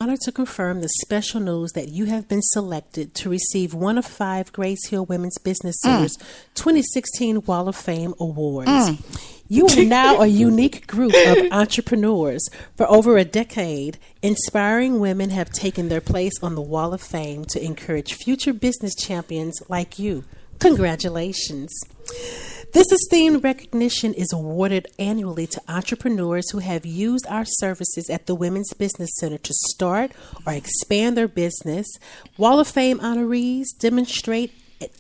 honored to confirm the special news that you have been selected to receive one of 5 Grace Hill Women's Business Center's 2016 Wall of Fame Awards. You are now a unique group of entrepreneurs. For over a decade, inspiring women have taken their place on the Wall of Fame to encourage future business champions like you. Congratulations. This esteemed recognition is awarded annually to entrepreneurs who have used our services at the Women's Business Center to start or expand their business. Wall of Fame honorees demonstrate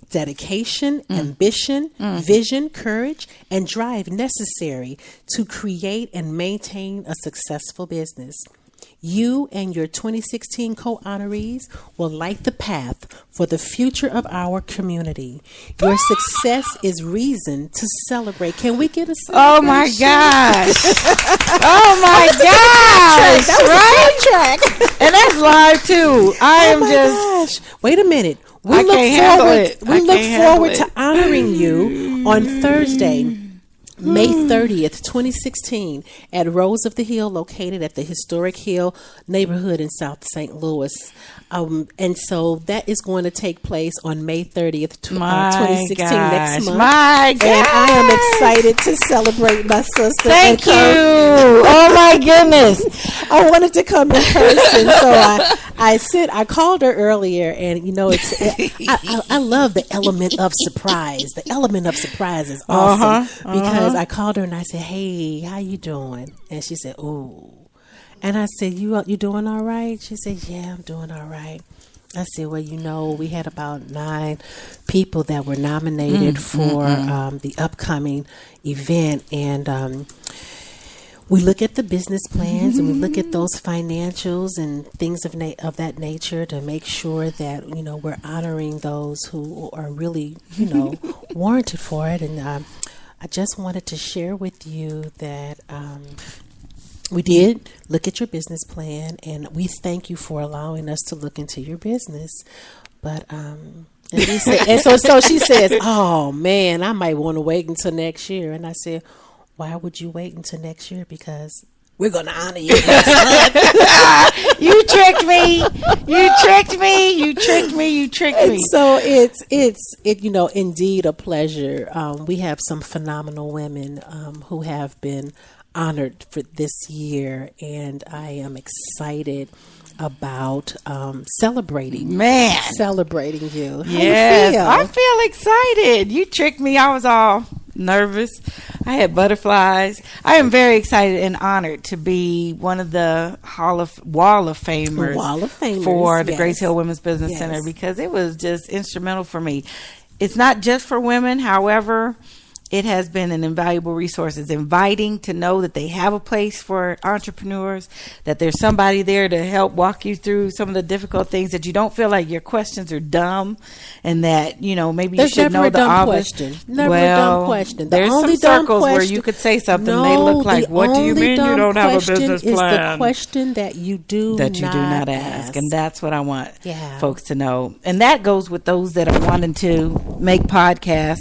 dedication, ambition, vision, courage, and drive necessary to create and maintain a successful business. You and your 2016 co-honorees will light the path for the future of our community. Your success is reason to celebrate. Can we get a celebration? Oh my gosh. Oh my gosh. That was a soundtrack. And that's live too. Gosh. Wait a minute. We look forward to honoring you on Thursday, May 30th, 2016, at Rose of the Hill, located at the historic Hill neighborhood in South St. Louis. And so that is going to take place on May 30th, 2016, next month. My God. And I am excited to celebrate my sister. Thank you. Oh, my goodness. I wanted to come in person, so I called her earlier, and I love the element of surprise. The element of surprise is awesome because I called her and I said, "Hey, how you doing?" And she said, "Ooh." And I said, you doing all right?" She said, "Yeah, I'm doing all right." I said, "Well, we had about 9 people that were nominated for the upcoming event, and we look at the business plans and we look at those financials and things of that nature to make sure that we're honoring those who are really warranted for it." And I just wanted to share with you that we did look at your business plan, and we thank you for allowing us to look into your business. But and so she says, "Oh man, I might want to wait until next year." And I said, "Why would you wait until next year? Because we're going to honor you next month." You tricked me. You tricked me. You tricked me. You tricked me. So it's indeed a pleasure. We have some phenomenal women who have been honored for this year, and I am excited about celebrating you. Yes, I feel excited. You tricked me. I was all nervous. I had butterflies. I am very excited and honored to be one of the Wall of Famers for the Grace Hill Women's Business Center, because it was just instrumental for me. It's not just for women, however, it has been an invaluable resource. It's inviting to know that they have a place for entrepreneurs, that there's somebody there to help walk you through some of the difficult things, that you don't feel like your questions are dumb, and that, maybe you should know the obvious. Never a dumb question. There's some circles where you could say something, they look like, what do you mean you don't have a business plan? Is the question that you do not ask. And that's what I want folks to know. And that goes with those that are wanting to make podcasts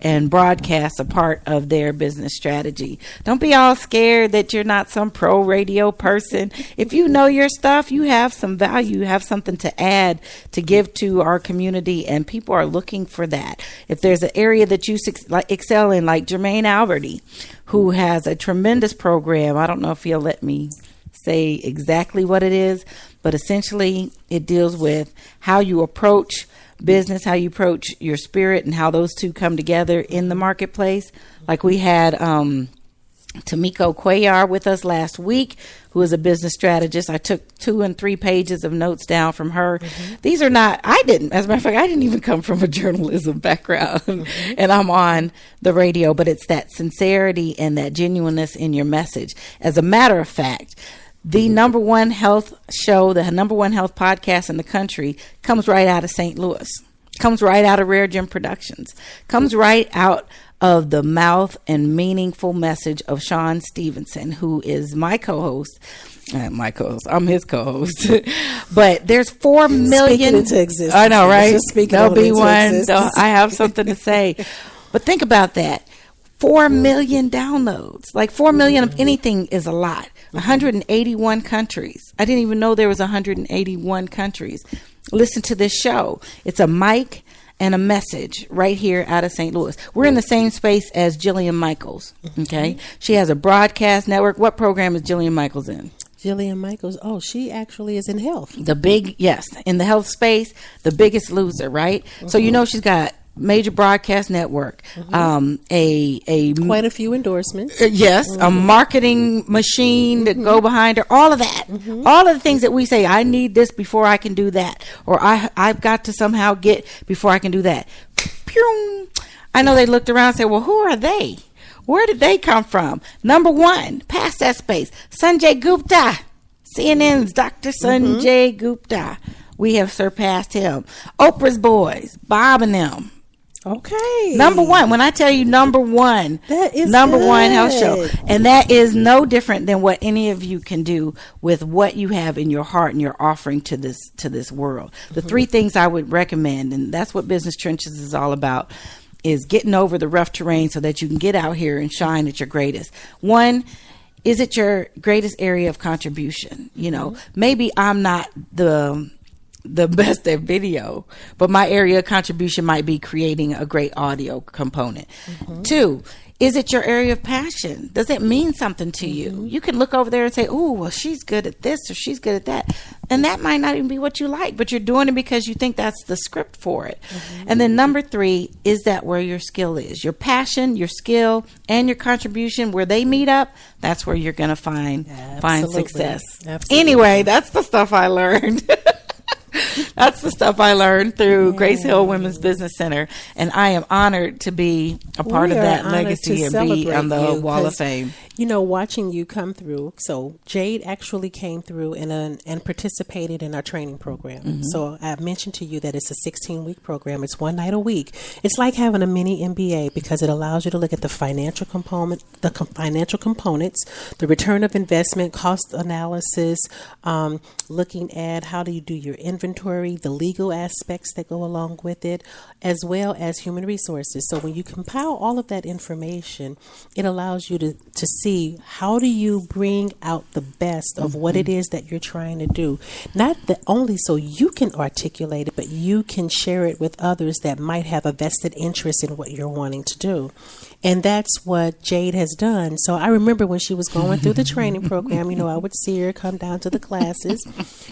and broadcast a part of their business strategy. Don't be all scared that you're not some pro radio person. If you know your stuff, you have some value, you have something to add, to give to our community, and people are looking for that. If there's an area that you excel in, like Jermaine Alberty, who has a tremendous program, I don't know if he'll let me say exactly what it is, but essentially it deals with how you approach business, how you approach your spirit, and how those two come together in the marketplace. Like we had Tamiko Cuellar with us last week, who is a business strategist. I took 2 and 3 pages of notes down from her. These are not, as a matter of fact, I didn't even come from a journalism background and I'm on the radio, but it's that sincerity and that genuineness in your message. As a matter of fact, the number one health show, the number one health podcast in the country comes right out of St. Louis, comes right out of RareGem Productions, comes right out of the mouth and meaningful message of Sean Stevenson, who is my co-host. I'm his co-host. But there's 4 million. Speaking into existence. I know, right? There'll be one. I have something to say. But think about that. 4 million downloads. Like 4 million of anything is a lot. 181 countries. I didn't even know there was 181 countries. Listen to this show. It's a mic and a message right here out of St. Louis. We're in the same space as Jillian Michaels. Okay. She has a broadcast network. What program is Jillian Michaels in? Jillian Michaels. Oh, she actually is in health. In the health space, the biggest loser, right? So you know she's got major broadcast network, quite a few endorsements. A marketing machine to go behind her, all of that, all of the things that we say, I need this before I can do that, or I've got to somehow get before I can do that. Pew! I know they looked around and said, well, who are they? Where did they come from? Number one, past that space, Sanjay Gupta, CNN's Dr. Sanjay Gupta. We have surpassed him. Oprah's boys, Bob and them. Okay. Number one. When I tell you number one, that is number good. one health show. And that is no different than what any of you can do with what you have in your heart and your offering to this world. The three things I would recommend, and that's what Business Trenches is all about, is getting over the rough terrain so that you can get out here and shine at your greatest. One, is it your greatest area of contribution? You know, maybe I'm not the best at video, but my area of contribution might be creating a great audio component. Two, is it your area of passion? Does it mean something to you? You can look over there and say, oh, well, she's good at this or she's good at that. And that might not even be what you like, but you're doing it because you think that's the script for it. And then number three, is that where your skill is? Your passion, your skill, and your contribution, where they meet up, that's where you're going to find success. Absolutely. Anyway, that's the stuff I learned. That's the stuff I learned through Grace Hill Women's Business Center, and I am honored to be a part of that legacy and be on the Wall of Fame. You know, watching you come through. So Jade actually came through and participated in our training program. So I mentioned to you that it's a 16-week program. It's one night a week. It's like having a mini MBA because it allows you to look at the financial components, the return of investment, cost analysis, looking at how do you do your inventory, the legal aspects that go along with it, as well as human resources. So when you compile all of that information, it allows you to see how do you bring out the best of what it is that you're trying to do. Not only so you can articulate it, but you can share it with others that might have a vested interest in what you're wanting to do. And that's what Jade has done. So I remember when she was going through the training program, you know, I would see her come down to the classes.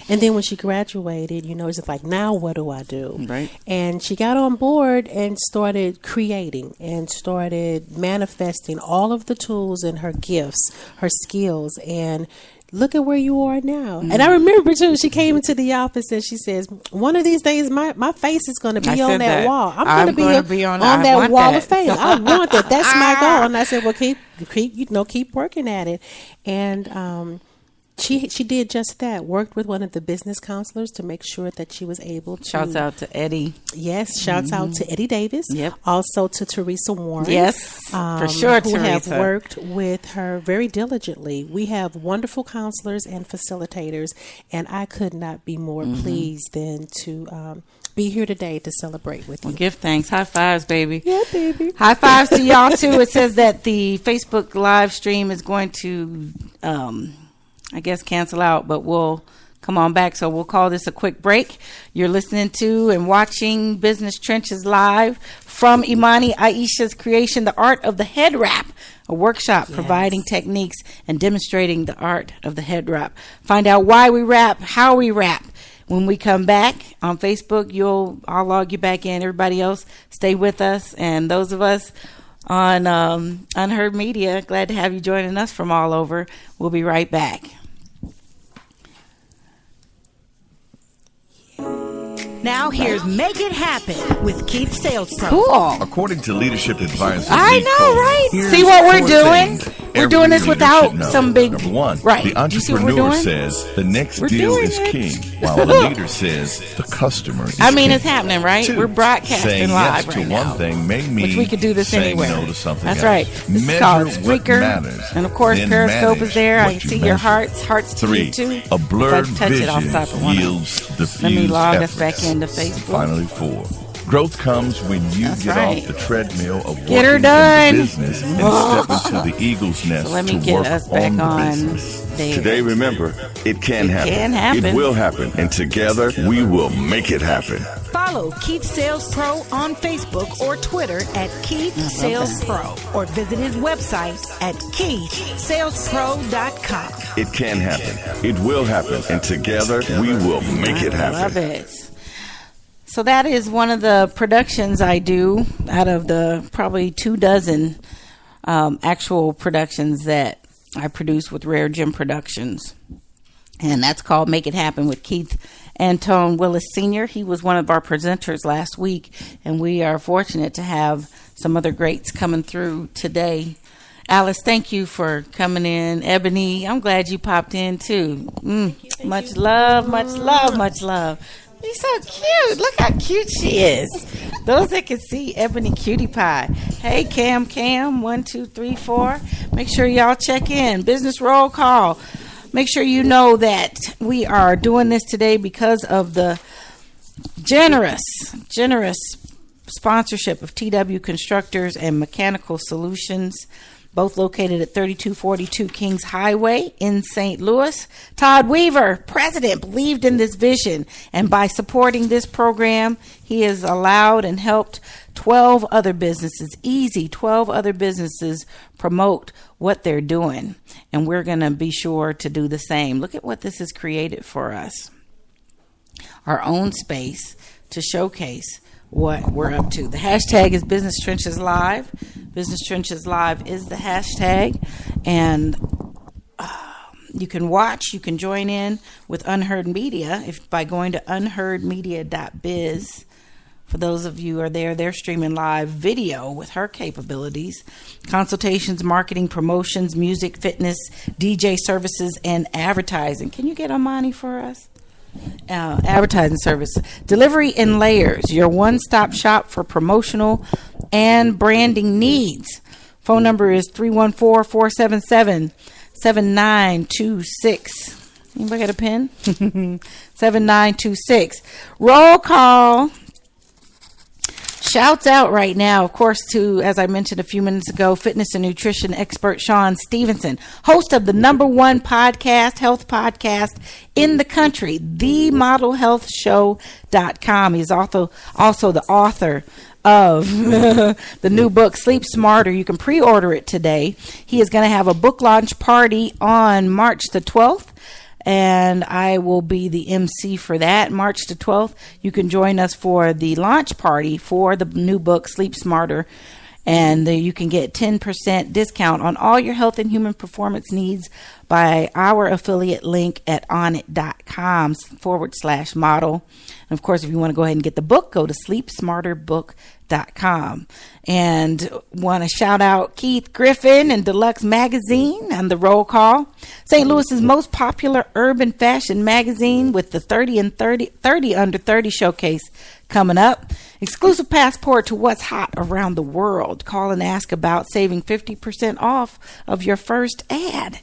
And then when she graduated, you know, it's like, now what do I do? Right. And she got on board and started creating and started manifesting all of the tools and her gifts, her skills, and look at where you are now. And I remember too, she came into the office and she says, one of these days my face is going to be on that wall. I'm going to be on that wall of fame. I want that. That's my goal. And I said, well, keep working at it. And she did just that, worked with one of the business counselors to make sure that she was able to. Shouts out to Eddie. Yes, shouts out to Eddie Davis. Yep. Also to Teresa Warren. Yes, for sure, who Teresa. have worked with her very diligently. We have wonderful counselors and facilitators, and I could not be more pleased than to be here today to celebrate with you. Well, give thanks. High fives, baby. Yeah, baby. High fives to y'all, too. It says that the Facebook live stream is going to, I guess, cancel out, but we'll come on back. So we'll call this a quick break. You're listening to and watching Business Trenches live from Imani Aisha's creation, The Art of the Headwrap, a workshop providing techniques and demonstrating the art of the head wrap. Find out why we rap, how we rap. When we come back on Facebook, I'll log you back in. Everybody else, stay with us. And those of us on Unheard Media, glad to have you joining us from all over. We'll be right back. Now here's Make It Happen with Keith Sales Pro. Cool. According to leadership advisor, I know, right? See what we're doing? We're doing this without some big. Number one, right. The entrepreneur says the next deal is king, while the leader says the customer is king. It's happening, right? Two, we're broadcasting saying live yes right to now. one thing may mean which we could do this saying anywhere. no to something That's else. right. This is called Measure what Spreaker. matters, And of course, then Periscope is there. I manage can what see you your measure. hearts to Three, you too. a blurred If I touch it, I'll vision stop at one. yields diffused Let me log us efforts. back into Facebook. Finally, 4, Growth comes when you get right. off the treadmill of working Get her in done. the business and step into the eagle's nest So let me to get work us back on the on business. there. Today, remember, it can happen. can happen. It will happen. And together, we will make it happen. Follow Keith Sales Pro on Facebook or Twitter at Keith Sales Pro, or visit his website at KeithSalesPro.com. It can happen. It will happen. And together, we will make it happen. I love it. So that is one of the productions I do out of the probably 24 actual productions that I produce with RareGem Productions. And that's called Make It Happen with Keith Antone Willis Sr. He was one of our presenters last week, and we are fortunate to have some other greats coming through today. Alice, thank you for coming in. Ebony, I'm glad you popped in too. Much love, much love, much love. She's so cute. Look how cute she is. Those that can see Ebony Cutie Pie. Hey, Cam, 1, 2, 3, 4. Make sure y'all check in. Business roll call. Make sure you know that we are doing this today because of the generous sponsorship of TW Constructors and Mechanical Solutions, both located at 3242 Kings Highway in St. Louis. Todd Weaver, president, believed in this vision, and by supporting this program, he has allowed and helped 12 other businesses promote what they're doing, and we're going to be sure to do the same. Look at what this has created for us. Our own space to showcase what we're up to. The hashtag is Business Trenches Live. Business Trenches Live is the hashtag, and you can watch, you can join in with Unheard Media by going to unheardmedia.biz. For those of you who are there, they're streaming live video with her capabilities, consultations, marketing, promotions, music, fitness, DJ services, and advertising. Can you get Imani for us? Advertising service. Delivery in layers, your one-stop shop for promotional and branding needs. Phone number is 314-477-7926. Anybody got a pen? 7926. Roll call. Shouts out right now, of course, to, as I mentioned a few minutes ago, fitness and nutrition expert Sean Stevenson, host of the #1 podcast, health podcast in the country, themodelhealthshow.com. He's also the author of the new book, Sleep Smarter. You can pre-order it today. He is going to have a book launch party on March the 12th. And I will be the MC for that, March the 12th. You can join us for the launch party for the new book, Sleep Smarter. And you can get 10% discount on all your health and human performance needs by our affiliate link at onit.com/model. And of course, if you want to go ahead and get the book, go to sleepsmarterbook.com. And want to shout out Keith Griffin and Deluxe Magazine on the roll call. St. Louis's most popular urban fashion magazine with the 30 under 30 showcase coming up. Exclusive passport to what's hot around the world. Call and ask about saving 50% off of your first ad.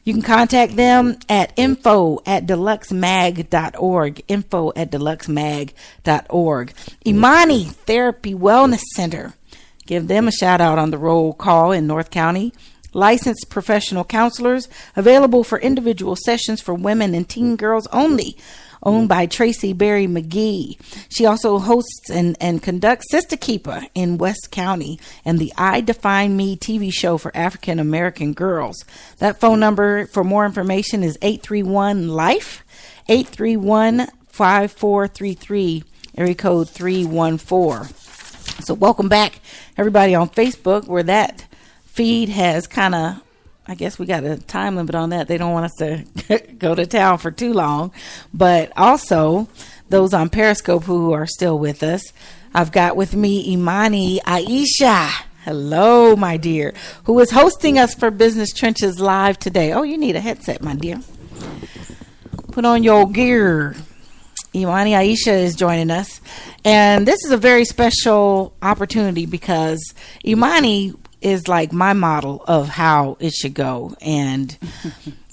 You can contact them at info@deluxemag.org, info@deluxemag.org. Imani Therapy Wellness Center. Give them a shout out on the roll call in North County. Licensed professional counselors available for individual sessions for women and teen girls only. Owned by Tracy Berry McGee. She also hosts and conducts Sister Keeper in West County and the I Define Me TV show for African American girls. That phone number for more information is 831-LIFE, 831-5433, area code 314. So welcome back, everybody on Facebook, where that feed has kind of, I guess we got a time limit on that. They don't want us to go to town for too long. But also, those on Periscope who are still with us, I've got with me Imani Aisha. Hello, my dear, who is hosting us for Business Trenches Live today. Oh, you need a headset, my dear. Put on your gear. Imani Aisha is joining us. And this is a very special opportunity because Imani is like my model of how it should go. And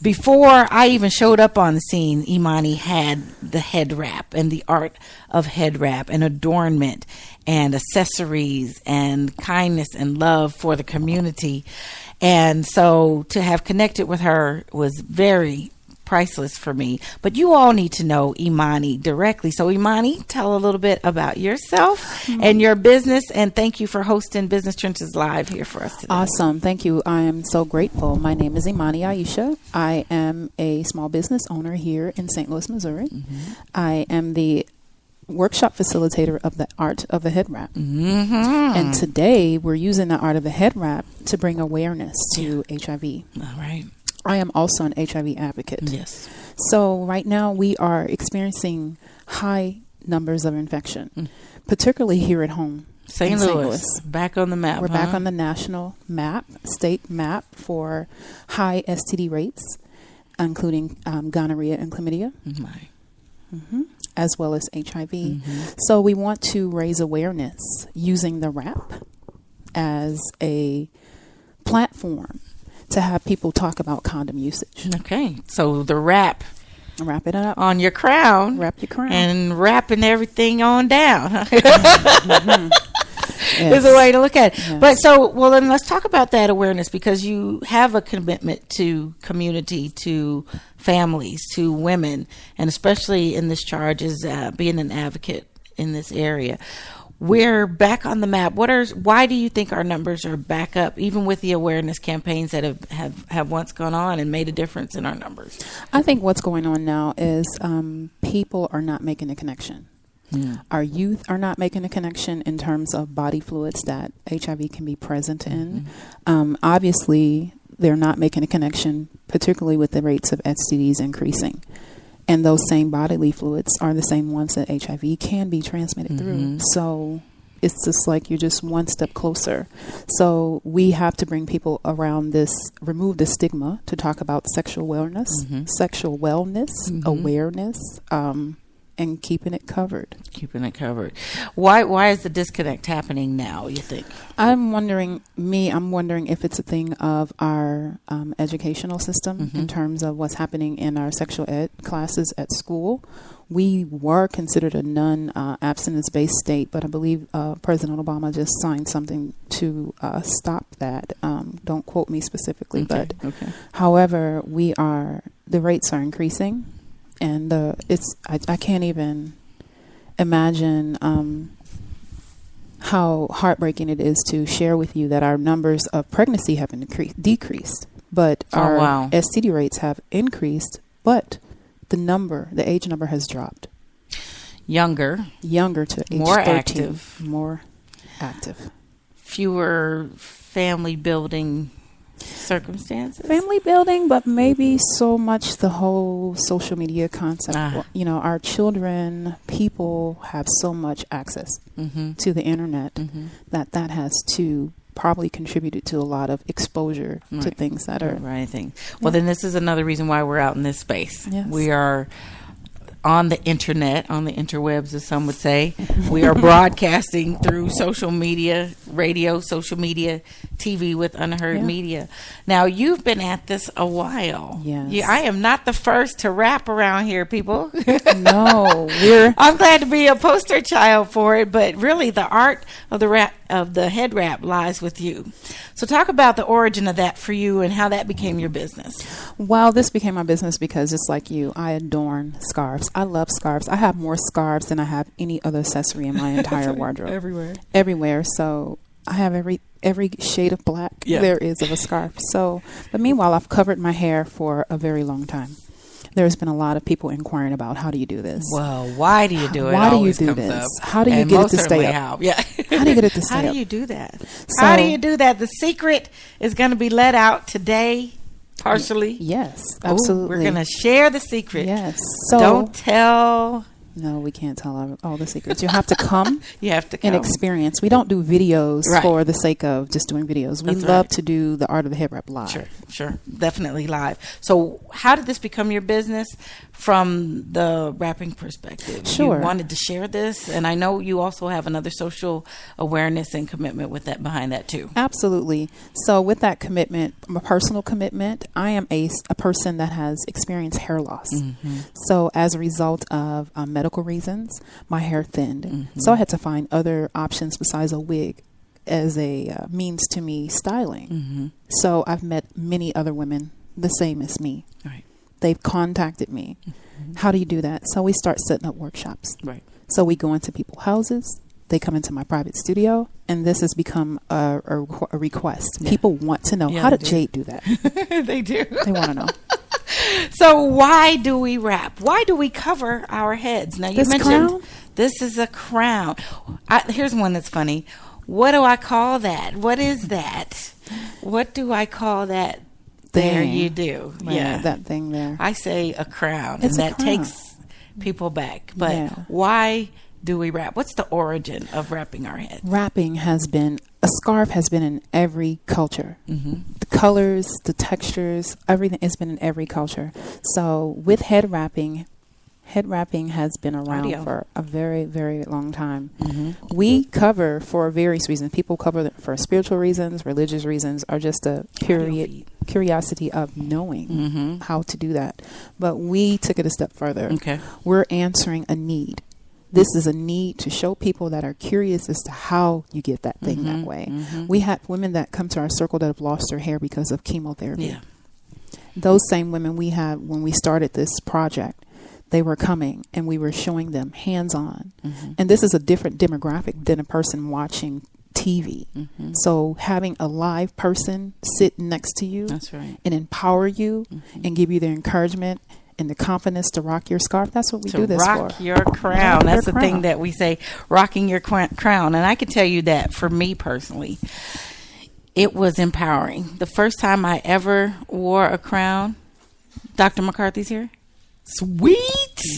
before I even showed up on the scene, Imani had the head wrap and the art of head wrap and adornment and accessories and kindness and love for the community. And so to have connected with her was very priceless for me. But you all need to know Imani directly. So Imani, tell a little bit about yourself and your business, and thank you for hosting Business Trenches Live here for us today. Awesome. Thank you. I am so grateful. My name is Imani Aisha. I am a small business owner here in St. Louis, Missouri. I am the workshop facilitator of the art of the head wrap. And today we're using the art of the head wrap to bring awareness to HIV. All right. I am also an HIV advocate. Yes. So right now we are experiencing high numbers of infection, particularly here at home. St. Louis, back on the map. We're back on the national map, state map for high STD rates, including gonorrhea and chlamydia, as well as HIV. So we want to raise awareness using the wrap as a platform to have people talk about condom usage. Okay, so the wrap it up on your crown, wrap your crown, and wrapping everything on down. Is a way to look at it. Yes. But so, well, then let's talk about that awareness, because you have a commitment to community, to families, to women, and especially in this charge is being an advocate in this area. We're back on the map. Why do you think our numbers are back up, even with the awareness campaigns that have once gone on and made a difference in our numbers? I think what's going on now is people are not making a connection. Our youth are not making a connection in terms of body fluids that HIV can be present in. Obviously, they're not making a connection, particularly with the rates of STDs increasing. And those same bodily fluids are the same ones that HIV can be transmitted through. So it's just like you're just one step closer. So we have to bring people around this, remove the stigma to talk about sexual wellness, awareness, and keeping it covered. Why is the disconnect happening now, you think? I'm wondering if it's a thing of our educational system in terms of what's happening in our sexual ed classes at school. We were considered a non-abstinence-based state, but I believe President Obama just signed something to stop that. Don't quote me specifically, but however, the rates are increasing. And I can't even imagine how heartbreaking it is to share with you that our numbers of pregnancy have decreased, but our STD rates have increased, but the age number has dropped. Younger to age more 13. More active. Fewer family building circumstances, but maybe so much the whole social media concept. Our children, people have so much access to the internet that has to probably contributed to a lot of exposure to things that are Well, then this is another reason why we're out in this space. Yes. We are on the internet, on the interwebs, as some would say. We are broadcasting through social media, radio, social media, TV with Unheard Media. Now, you've been at this a while. Yes. I am not the first to rap around here, people. No, I'm glad to be a poster child for it, but really the art of the head wrap lies with you. So talk about the origin of that for you and how that became your business. Well, this became my business because just like you, I adorn scarves. I love scarves. I have more scarves than I have any other accessory in my entire wardrobe. Everywhere. So I have every shade of black there is of a scarf. So, but meanwhile, I've covered my hair for a very long time. There's been a lot of people inquiring about how do you do this? Well, why do you do it? Why do you do this? How do you get it to stay up? How do you get it to stay up? How do you do that? How do you do that? The secret is going to be let out today, partially. Yes, absolutely. We're going to share the secret. Yes. So don't tell No, we can't tell all the secrets. You have to come. You have to come. And experience. We don't do videos for the sake of just doing videos. We love to do the art of the Headwrap live. Sure. Definitely live. So how did this become your business from the wrapping perspective? Sure. You wanted to share this, and I know you also have another social awareness and commitment with that behind that too. Absolutely. So with that commitment, a personal commitment, I am a person that has experienced hair loss. Mm-hmm. So as a result of medical reasons, my hair thinned. Mm-hmm. So I had to find other options besides a wig as a means to me styling. Mm-hmm. So I've met many other women the same as me. Right. They've contacted me. Mm-hmm. How do you do that? So we start setting up workshops. Right. So we go into people's houses. They come into my private studio, and this has become a request. Yeah. People want to know, how did Jade do that? They do. They want to know. So why do we wrap? Why do we cover our heads? Now, you mentioned crown? This is a crown. Here's one that's funny. What do I call that? What is that? What do I call that? There you do. Right, yeah. That thing there. I say a crown. It's and that a crown. takes people back. But why do we wrap? What's the origin of wrapping our head? Wrapping a scarf has been in every culture. Mm-hmm. The colors, the textures, everything has been in every culture. So with head wrapping has been around for a very, very long time. Mm-hmm. We cover for various reasons. People cover for spiritual reasons, religious reasons, or just a curiosity of knowing how to do that. But we took it a step further. Okay. We're answering a need. This is a need to show people that are curious as to how you get that thing that way. Mm-hmm. We have women that come to our circle that have lost their hair because of chemotherapy. Yeah. Those same women we had when we started this project, they were coming and we were showing them hands-on. Mm-hmm. And this is a different demographic than a person watching TV. Mm-hmm. So having a live person sit next to you and empower you and give you the encouragement and the confidence to rock your scarf. That's what we do this for. Rock your crown. That's the thing that we say, rocking your crown. And I can tell you that for me personally, it was empowering. The first time I ever wore a crown, Dr. McCarthy's here. Sweet.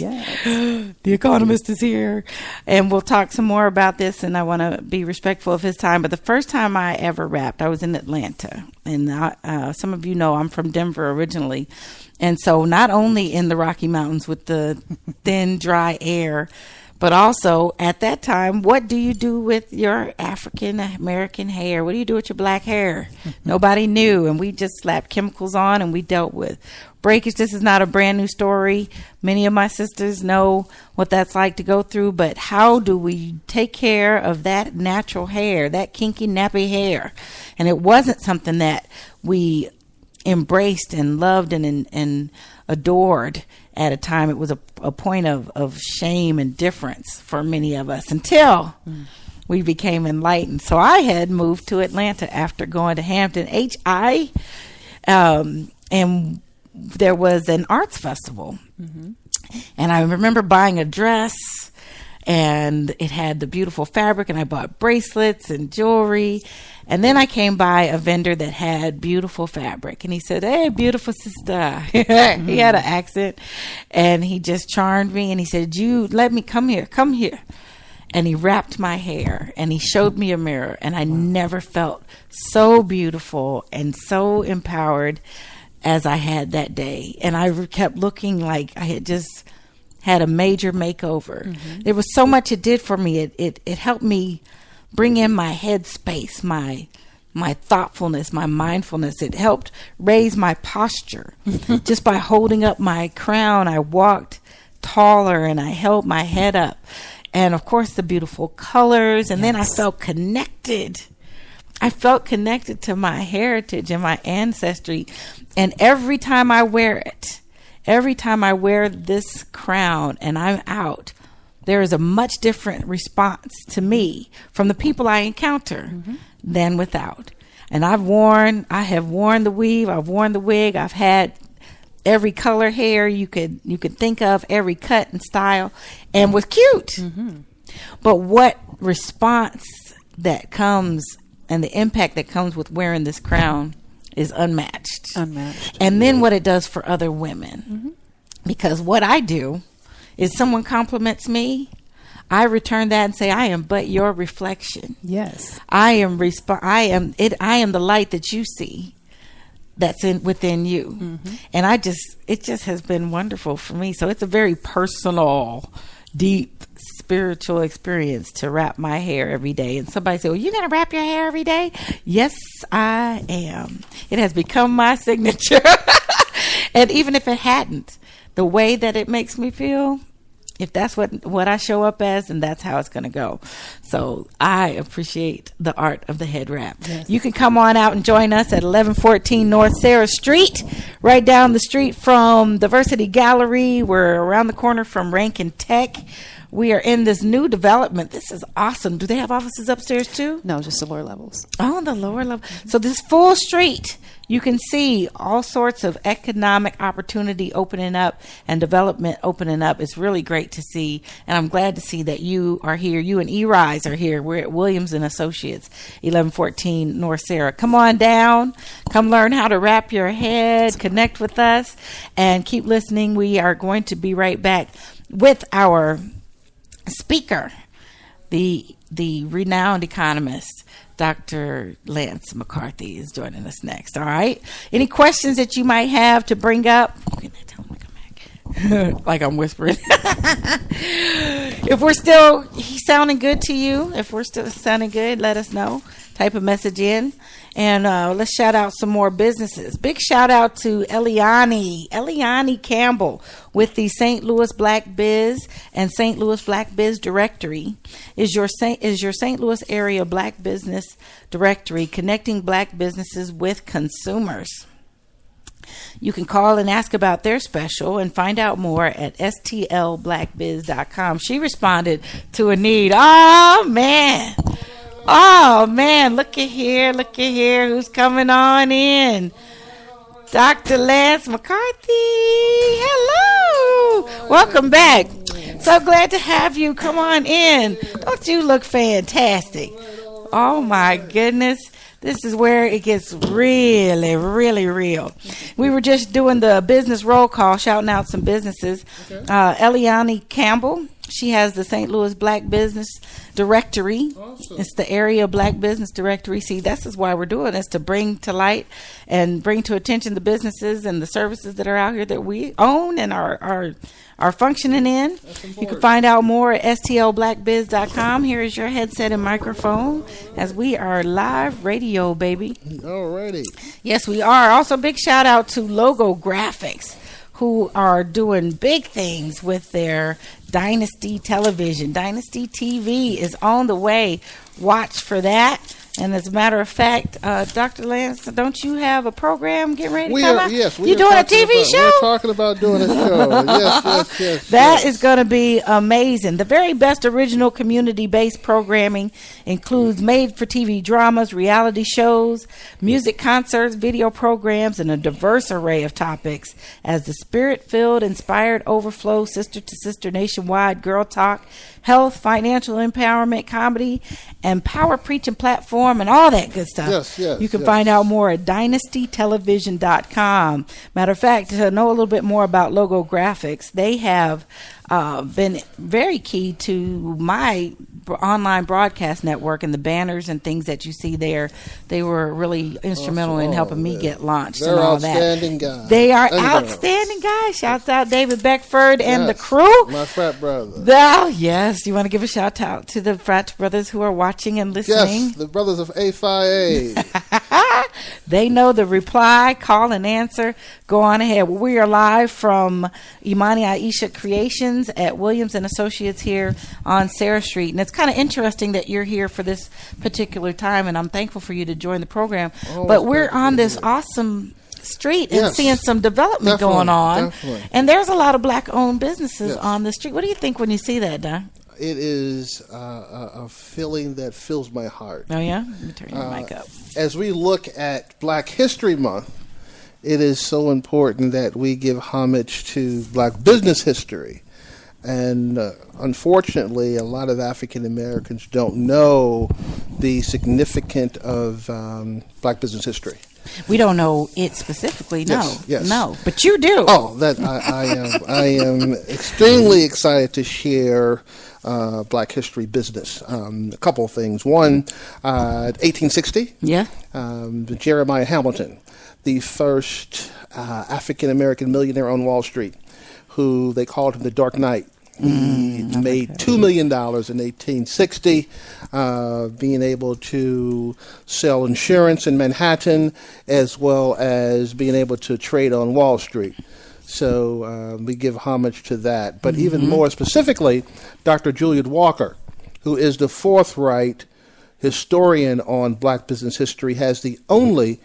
Yes. The economist is here. And we'll talk some more about this, and I want to be respectful of his time. But the first time I ever wrapped, I was in Atlanta. And some of you know I'm from Denver originally. And so not only in the Rocky Mountains with the thin, dry air, but also at that time, what do you do with your African American hair? What do you do with your black hair? Nobody knew. And we just slapped chemicals on and we dealt with breakage. This is not a brand new story. Many of my sisters know what that's like to go through. But how do we take care of that natural hair, that kinky, nappy hair? And it wasn't something that we embraced and loved and adored at a time. It was a point of shame and difference for many of us until we became enlightened. So I had moved to Atlanta after going to Hampton HI, and there was an arts festival. Mm-hmm. And I remember buying a dress, and it had the beautiful fabric, and I bought bracelets and jewelry. And then I came by a vendor that had beautiful fabric, and he said, "Hey, beautiful sister." He had an accent, and he just charmed me. And he said, "You let me come here. And he wrapped my hair, and he showed me a mirror, and I never felt so beautiful and so empowered as I had that day. And I kept looking like I had just had a major makeover. Mm-hmm. There was so much it did for me. It helped me bring in my head space, my thoughtfulness, my mindfulness. It helped raise my posture. Just by holding up my crown, I walked taller and I held my head up. And of course, the beautiful colors. And then I felt connected. I felt connected to my heritage and my ancestry. And every time I wear it, every time I wear this crown and I'm out, there is a much different response to me from the people I encounter than without. And I have worn the weave, I've worn the wig, I've had every color hair you could think of, every cut and style, and was cute. Mm-hmm. But what response that comes and the impact that comes with wearing this crown is unmatched. And then what it does for other women. Mm-hmm. Because what I do is someone compliments me, I return that and say, I am but your reflection. Yes. I am the light that you see that's within you. Mm-hmm. And it just has been wonderful for me. So it's a very personal, deep, spiritual experience to wrap my hair every day. And somebody said, well, you're going to wrap your hair every day? Yes, I am. It has become my signature. And even if it hadn't, the way that it makes me feel, if that's what I show up as, then that's how it's going to go. So I appreciate the art of the head wrap. Yes. You can come on out and join us at 1114 North Sarah Street, right down the street from Diversity Gallery. We're around the corner from Rankin Tech. We are in this new development. This is awesome. Do they have offices upstairs too? No, just the lower levels. Oh, the lower level. So this full street, you can see all sorts of economic opportunity opening up and development opening up. It's really great to see. And I'm glad to see that you are here. You and E-Rise are here. We're at Williams & Associates, 1114 North Sarah. Come on down. Come learn how to wrap your head. Connect with us. And keep listening. We are going to be right back with our speaker, the renowned economist, Dr. Lance McCarthy, is joining us next. All right. Any questions that you might have to bring up? Tell him to come back. Like I'm whispering. If we're still sounding good to you, if we're still sounding good, let us know. Type a message in. And let's shout out some more businesses. Big shout out to Eliani Campbell with the St. Louis Black Biz and St. Louis Black Biz Directory. Is your St. Louis area Black Business Directory connecting Black businesses with consumers? You can call and ask about their special and find out more at stlblackbiz.com. She responded to a need. Oh, man, look at here. Who's coming on in? Dr. Lance McCarthy. Hello. Welcome back. So glad to have you. Come on in. Don't you look fantastic? Oh, my goodness. This is where it gets really, really real. We were just doing the business roll call, shouting out some businesses. Okay. Eliani Campbell. She has the St. Louis Black Business Directory. Awesome. It's the area Black Business Directory. See, this is why we're doing this, to bring to light and bring to attention the businesses and the services that are out here that we own and are functioning in. You can find out more at stlblackbiz.com. Here is your headset and microphone as we are live radio, baby. Alrighty. Yes, we are. Also, big shout out to Logo Graphics, who are doing big things with their Dynasty Television. Dynasty TV is on the way. Watch for that. And as a matter of fact, Dr. Lance, don't you have a program getting ready to come out? Yes, you doing a TV show? We're talking about doing a show. Yes. That is going to be amazing. The very best original community-based programming includes made-for-TV dramas, reality shows, music concerts, video programs, and a diverse array of topics as the spirit-filled, inspired overflow, sister-to-sister nationwide girl talk, health, financial empowerment, comedy, and power preaching platform, and all that good stuff. Yes. You can find out more at dynastytelevision.com. Matter of fact, to know a little bit more about Logo Graphics, they have been very key to my online broadcast network, and the banners and things that you see there. They were really instrumental in helping me get launched and all that. Outstanding guys. They are outstanding guys. Shouts out David Beckford and the crew. My frat brother. Yes. You want to give a shout out to the frat brothers who are watching and listening? Yes, the brothers of A5A. They know the reply. Call and answer. Go on ahead. We are live from Imani Aisha Creations at Williams & Associates here on Sarah Street. And it's kind of interesting that you're here for this particular time, and I'm thankful for you to join the program. But we're on this awesome street and seeing some development going on. Definitely. And there's a lot of Black-owned businesses on the street. What do you think when you see that, Don? It is a feeling that fills my heart. Oh, yeah? Let me turn your mic up. As we look at Black History Month, it is so important that we give homage to Black business history. And unfortunately, a lot of African Americans don't know the significance of Black business history. We don't know it specifically, Yes. no, but you do. Oh, that I am extremely excited to share Black History business. A couple of things. One, 1860. Yeah. Jeremiah Hamilton, the first African American millionaire on Wall Street, who they called him the Dark Knight. He made $2 million in 1860, being able to sell insurance in Manhattan, as well as being able to trade on Wall Street. So we give homage to that. But even more specifically, Dr. Juliet Walker, who is the forthright historian on Black business history, has the only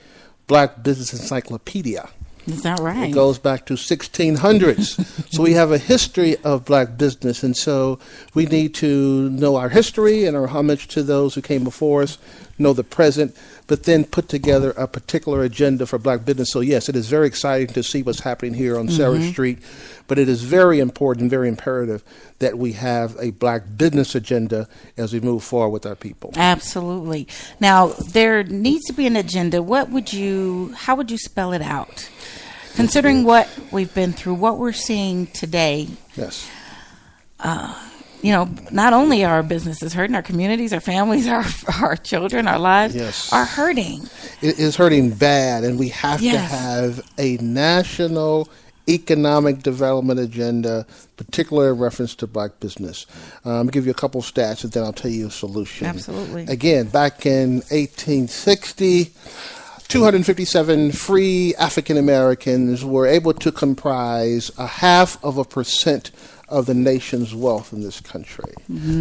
Black business encyclopedia. Is that right? It goes back to 1600s. So we have a history of Black business, and so we need to know our history and our homage to those who came before us, know the present, but then put together a particular agenda for Black business. So yes, it is very exciting to see what's happening here on Sarah Street, but it is very important, very imperative that we have a Black business agenda as we move forward with our people. Absolutely. Now, there needs to be an agenda. How would you spell it out? Considering what we've been through, what we're seeing today, Yes. Not only are our businesses hurting, our communities, our families, our children, our lives are hurting. It is hurting bad, and we have to have a national economic development agenda, particularly in reference to Black business. I'll give you a couple of stats, and then I'll tell you a solution. Absolutely. Again, back in 1860, 257 free African Americans were able to comprise 0.5% of the nation's wealth in this country.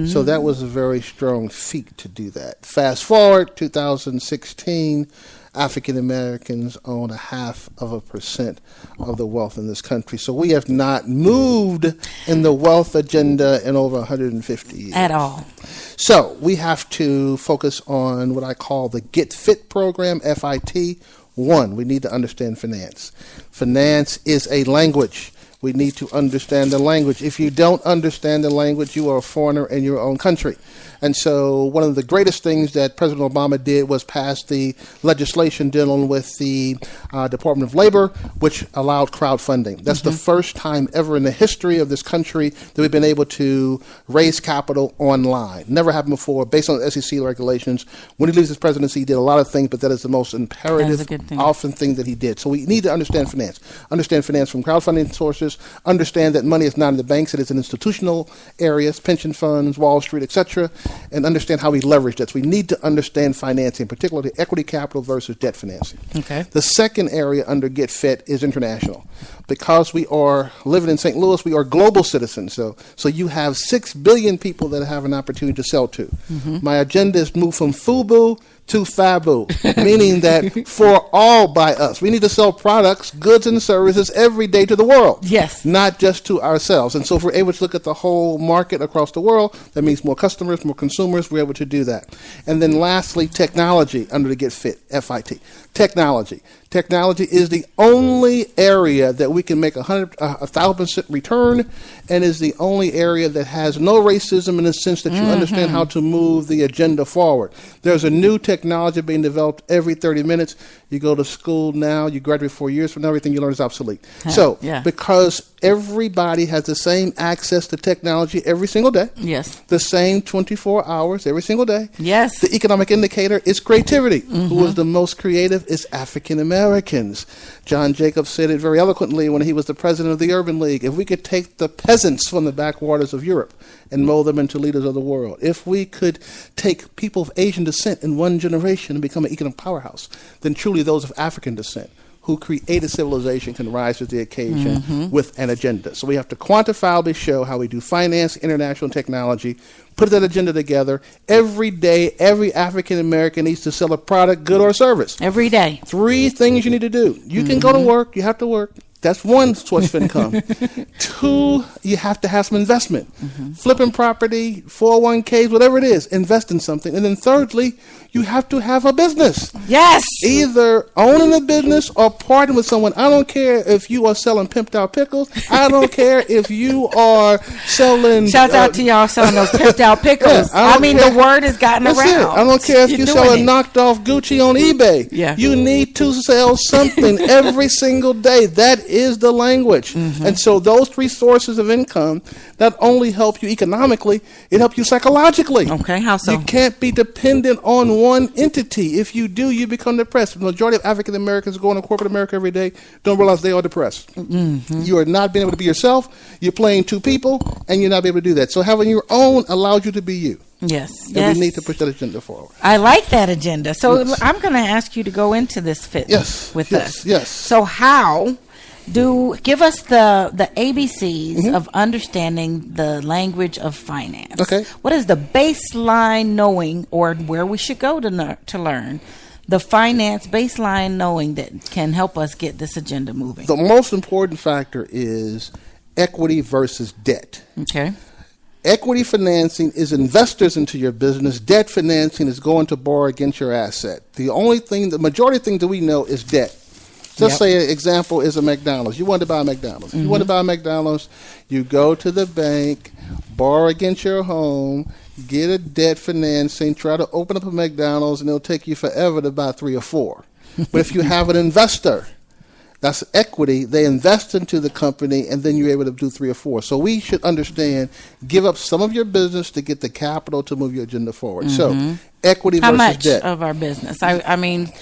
So that was a very strong feat to do that. Fast forward, 2016, African Americans own 0.5% of the wealth in this country. So we have not moved in the wealth agenda in over 150 years. At all. So we have to focus on what I call the Get Fit program, FIT. One, we need to understand finance. Finance is a language. We need to understand the language. If you don't understand the language, you are a foreigner in your own country. And so one of the greatest things that President Obama did was pass the legislation dealing with the Department of Labor, which allowed crowdfunding. That's the first time ever in the history of this country that we've been able to raise capital online. Never happened before, based on SEC regulations. When he leaves his presidency, he did a lot of things, but that is the most imperative, often thing that he did. So we need to understand finance. Understand finance from crowdfunding sources. Understand that money is not in the banks. It is in institutional areas, pension funds, Wall Street, etc., and understand how we leverage that. So we need to understand financing, particularly equity capital versus debt financing. Okay. The second area under Get Fit is international. Because we are living in St. Louis, we are global citizens. So you have 6 billion people that have an opportunity to sell to. My agenda is to move from FUBU to FABU, meaning that for all by us. We need to sell products, goods, and services every day to the world. Yes. Not just to ourselves. And so if we're able to look at the whole market across the world, that means more customers, more consumers, we're able to do that. And then lastly, technology under the Get Fit, FIT. Technology. Technology is the only area that we can make 1,000% return, and is the only area that has no racism in the sense that you understand how to move the agenda forward. There's a new technology being developed every 30 minutes. You go to school now, you graduate 4 years from now, everything you learn is obsolete. Because everybody has the same access to technology every single day. Yes. The same 24 hours every single day. Yes. The economic indicator is creativity. Who was the most creative is African Americans. John Jacobs said it very eloquently when he was the president of the Urban League. If we could take the peasants from the backwaters of Europe and mold them into leaders of the world, if we could take people of Asian descent in one generation and become an economic powerhouse, then truly those of African descent who created civilization can rise to the occasion with an agenda. So we have to quantifiably show how we do finance, international technology, put that agenda together. Every day, every African American needs to sell a product, good or service. Every day. 3 things you need to do. You can go to work, you have to work. That's one source of income. 2, you have to have some investment. Flipping property, 401ks, whatever it is, invest in something. And then thirdly, you have to have a business. Yes. Either owning a business or partnering with someone. I don't care if you are selling pimped out pickles. I don't care if you are selling... Shouts out to y'all selling those pimped out pickles. Yeah, the word has gotten That's around. It. I don't care if you're selling knocked off Gucci on eBay. Yeah. You need to sell something every single day. That is the language. And so those 3 sources of income not only help you economically, it helps you psychologically. Okay, how so? You can't be dependent on one entity. If you do, you become depressed. The majority of African Americans going to corporate America every day don't realize they are depressed. You are not being able to be yourself. You're playing 2 people, and you're not able to do that. So having your own allows you to be you. Yes. And we need to push that agenda forward. I like that agenda. So I'm going to ask you to go into this fit with us. Yes. So how give us the ABCs of understanding the language of finance. Okay. What is the baseline knowing, or where we should go to learn the finance baseline knowing that can help us get this agenda moving? The most important factor is equity versus debt. Okay. Equity financing is investors into your business. Debt financing is going to borrow against your asset. The majority of things that we know is debt. Just say an example is a McDonald's. You want to buy a McDonald's. You want to buy a McDonald's, you go to the bank, borrow against your home, get a debt financing, try to open up a McDonald's, and it'll take you forever to buy 3 or 4. But if you have an investor, that's equity. They invest into the company, and then you're able to do 3 or 4. So we should understand, give up some of your business to get the capital to move your agenda forward. So equity versus debt. How much of our business? I mean,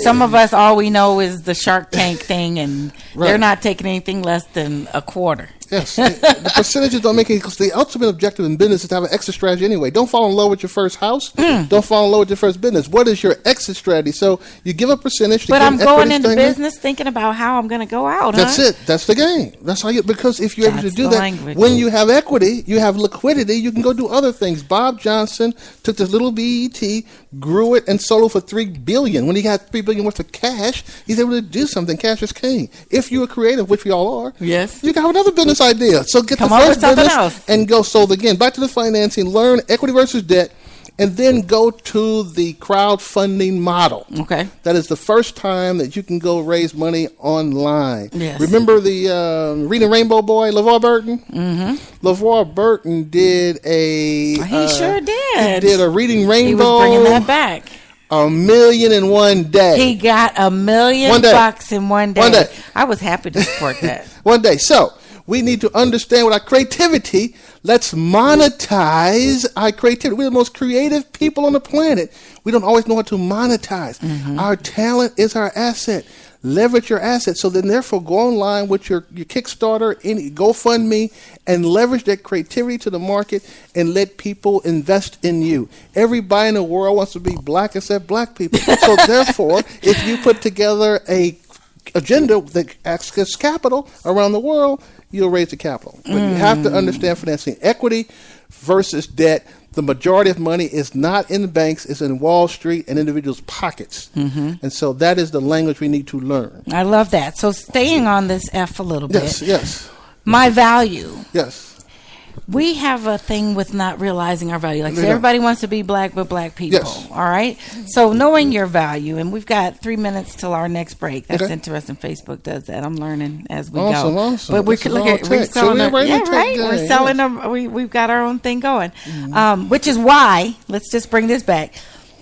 some of us, all we know is the Shark Tank thing, and they're not taking anything less than a quarter. Yes, the percentages don't make any, because the ultimate objective in business is to have an exit strategy anyway. Don't fall in love with your first house. Don't fall in love with your first business. What is your exit strategy? So you give a percentage. But I'm going into business thinking about how I'm going to go out. That's it. That's the game. That's how because if you're able to do that, language. When you have equity, you have liquidity. You can go do other things. Bob Johnson took this little BET, grew it, and sold it for $3 billion. When he got $3 billion worth of cash, he's able to do something. Cash is king. If you are creative, which we all are, yes, you can have another business idea. So get the first business and go. So again, back to the financing, learn equity versus debt, and then go to the crowdfunding model. Okay. That is the first time that you can go raise money online. Yes. Remember the Reading Rainbow boy, LeVar Burton? LeVar Burton did he sure did. He did a Reading Rainbow. He was bringing that back. $1 million in one day. He got $1 million bucks in one day. 1 day. I was happy to support that. One day. So we need to understand with our creativity, let's monetize our creativity. We're the most creative people on the planet. We don't always know how to monetize. Our talent is our asset. Leverage your assets. So then therefore go online with your Kickstarter, any GoFundMe, and leverage that creativity to the market and let people invest in you. Everybody in the world wants to be black except black people. So therefore, if you put together a agenda that access capital around the world, you'll raise the capital. But you have to understand financing equity versus debt. The majority of money is not in the banks, it's in Wall Street and individuals' pockets. And so that is the language we need to learn. I love that. So staying on this F a little bit. Yes. My value. Yes. We have a thing with not realizing our value. Like, everybody wants to be black, but black people. Yes. All right? So knowing your value, and we've got 3 minutes till our next break. That's interesting. Facebook does that. I'm learning as we go. Awesome. But we're selling We're selling we've got our own thing going. Which is why, let's just bring this back.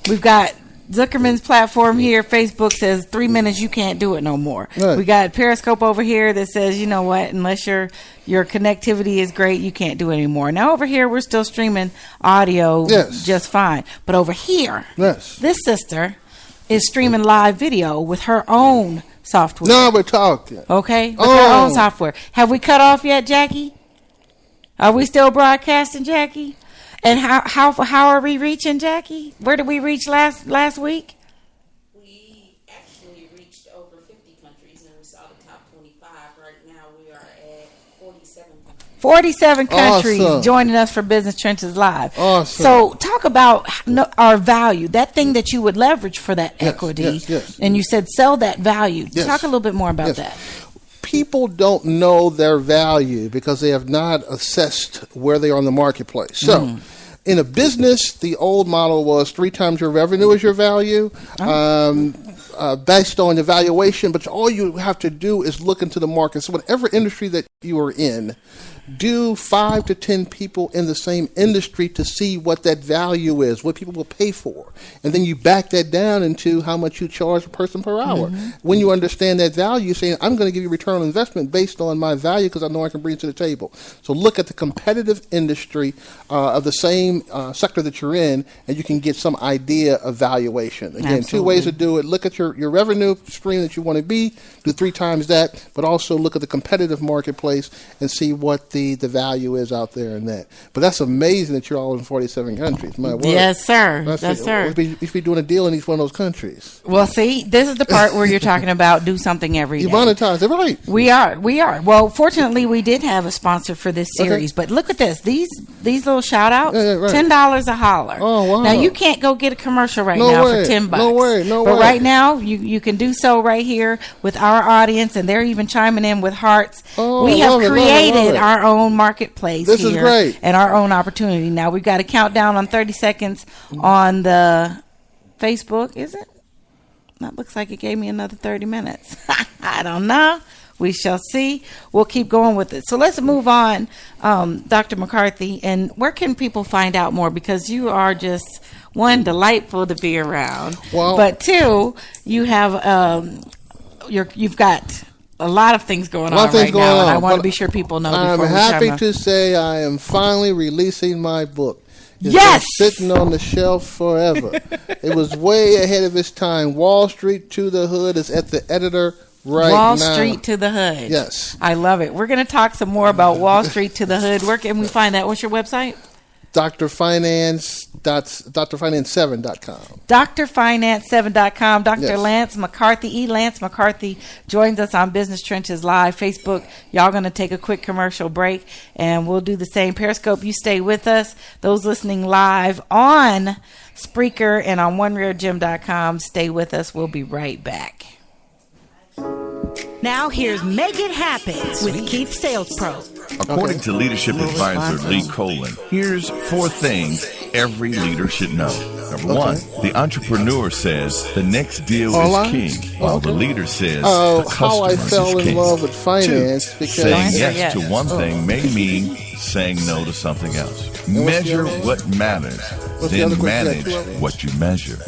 We've got Zuckerman's platform here. Facebook says 3 minutes, you can't do it no more. Right. We got Periscope over here that says, you know what, unless your connectivity is great, you can't do it anymore. Now over here, we're still streaming audio just fine. But over here, this sister is streaming live video with her own software. No, we're talking. Okay, with her own software. Have we cut off yet, Jackie? Are we still broadcasting, Jackie? And how are we reaching, Jackie? Where did we reach last week? We actually reached over 50 countries, and we saw the top 25. Right now, we are at 47 countries. 47 countries joining us for Business Trenches Live. Awesome. So talk about our value, that thing that you would leverage for that equity. Yes. And you said sell that value. Talk a little bit more about that. people don't know their value because they have not assessed where they are in the marketplace. So, in a business, the old model was 3 times your revenue is your value, based on the valuation. But all you have to do is look into the market. So, whatever industry that you are in, do 5 to 10 people in the same industry to see what that value is, what people will pay for. And then you back that down into how much you charge a person per hour. When you understand that value, you're saying, I'm going to give you return on investment based on my value because I know I can bring it to the table. So look at the competitive industry of the same sector that you're in, and you can get some idea of valuation. Again, Absolutely. 2 ways to do it. Look at your revenue stream that you want to be, do 3 times that, but also look at the competitive marketplace and see what the value is out there in that. But that's amazing that you're all in 47 countries. My word. Yes, sir. Yes, sir. You should be doing a deal in each one of those countries. Well, see, this is the part where you're talking about do something every day. You monetize it, right? We are. Well, fortunately, we did have a sponsor for this series. But look at this. These little shout outs, right. $10 a holler. Oh, wow. Now, you can't go get a commercial right now for $10. No way. But right now, you can do so right here with our audience, and they're even chiming in with hearts. We have created our own marketplace. This is great. And our own opportunity. Now, we've got a countdown on 30 seconds on the Facebook, is it? That looks like it gave me another 30 minutes. I don't know. We shall see. We'll keep going with it. So let's move on, Dr. McCarthy. And where can people find out more? Because you are just, 1, delightful to be around. Well, but 2, you have you've got a lot of things going on right now, and I want to be sure people know. I'm happy to say I am finally releasing my book. It's yes! been sitting on the shelf forever. It was way ahead of its time. Wall Street to the Hood is at the editor right Wall now. Street to the Hood. Yes. I love it. We're going to talk some more about Wall Street to the Hood. Where can we find that? What's your website? drfinance7.com. drfinance7.com. Dr. Yes. Lance McCarthy, Lance McCarthy joins us on Business Trenches Live. Facebook, y'all going to take a quick commercial break, and we'll do the same. Periscope, you stay with us. Those listening live on Spreaker and on RareGem.com, stay with us. We'll be right back. Now here's Make It Happen with Keith Sales Pro. According to leadership advisor Lee Colin, here's 4 things every leader should know. Number 1, the entrepreneur says the next deal is king, while the leader says the how I customer fell is king. in love with finance. 2, because saying yes to one thing may mean saying no to something else. Measure what matters, then manage what you measure.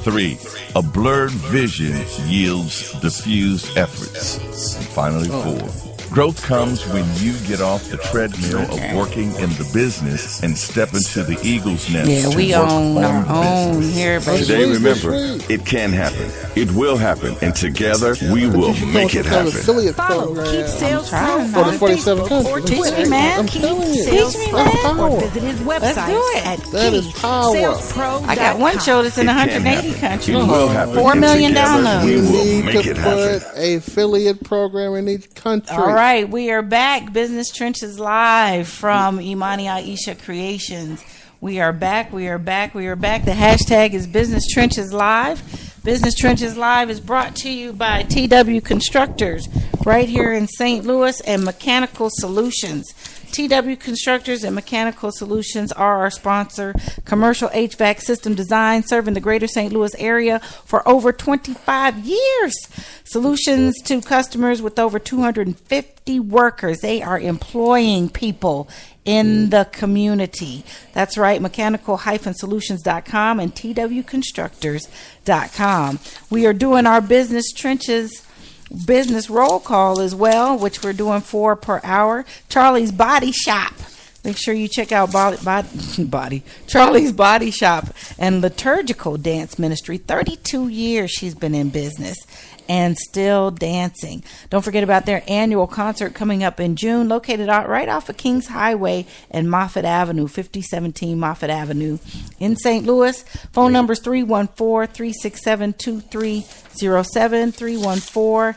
3, a blurred vision yields diffused efforts. And finally, 4, growth comes when you get off the treadmill of working in the business and step into the eagle's nest. Yeah, we own our own here, baby. Today, remember, it can happen. It will happen. And together, we will make it happen. Follow Keith Sales Pro on Facebook or Teach Twitter. me, man. Keith Sales Pro, or visit his website at KeithSalesPro.com. I got one show that's in 180 countries. It will happen. 4 million downloads. We You will need make to it happen. put an affiliate program in each country. All right, we are back. Business Trenches Live from Imani Aisha Creations. We are back. The hashtag is Business Trenches Live. Business Trenches Live is brought to you by TW Constructors right here in St. Louis and Mechanical Solutions. TW Constructors and Mechanical Solutions are our sponsor. Commercial HVAC system design, serving the greater St. Louis area for over 25 years. Solutions to customers with over 250 workers. They are employing people in the community. That's right, mechanical-solutions.com and twconstructors.com. We are doing our Business Trenches business roll call as well, which we're doing 4 per hour. Charlie's Body Shop. Make sure you check out Charlie's Body Shop and Liturgical Dance Ministry. 32 years she's been in business and still dancing. Don't forget about their annual concert coming up in June, located out right off of Kings Highway and Moffett Avenue, 5017 Moffett Avenue in St. Louis. Phone numbers 314-367-2307,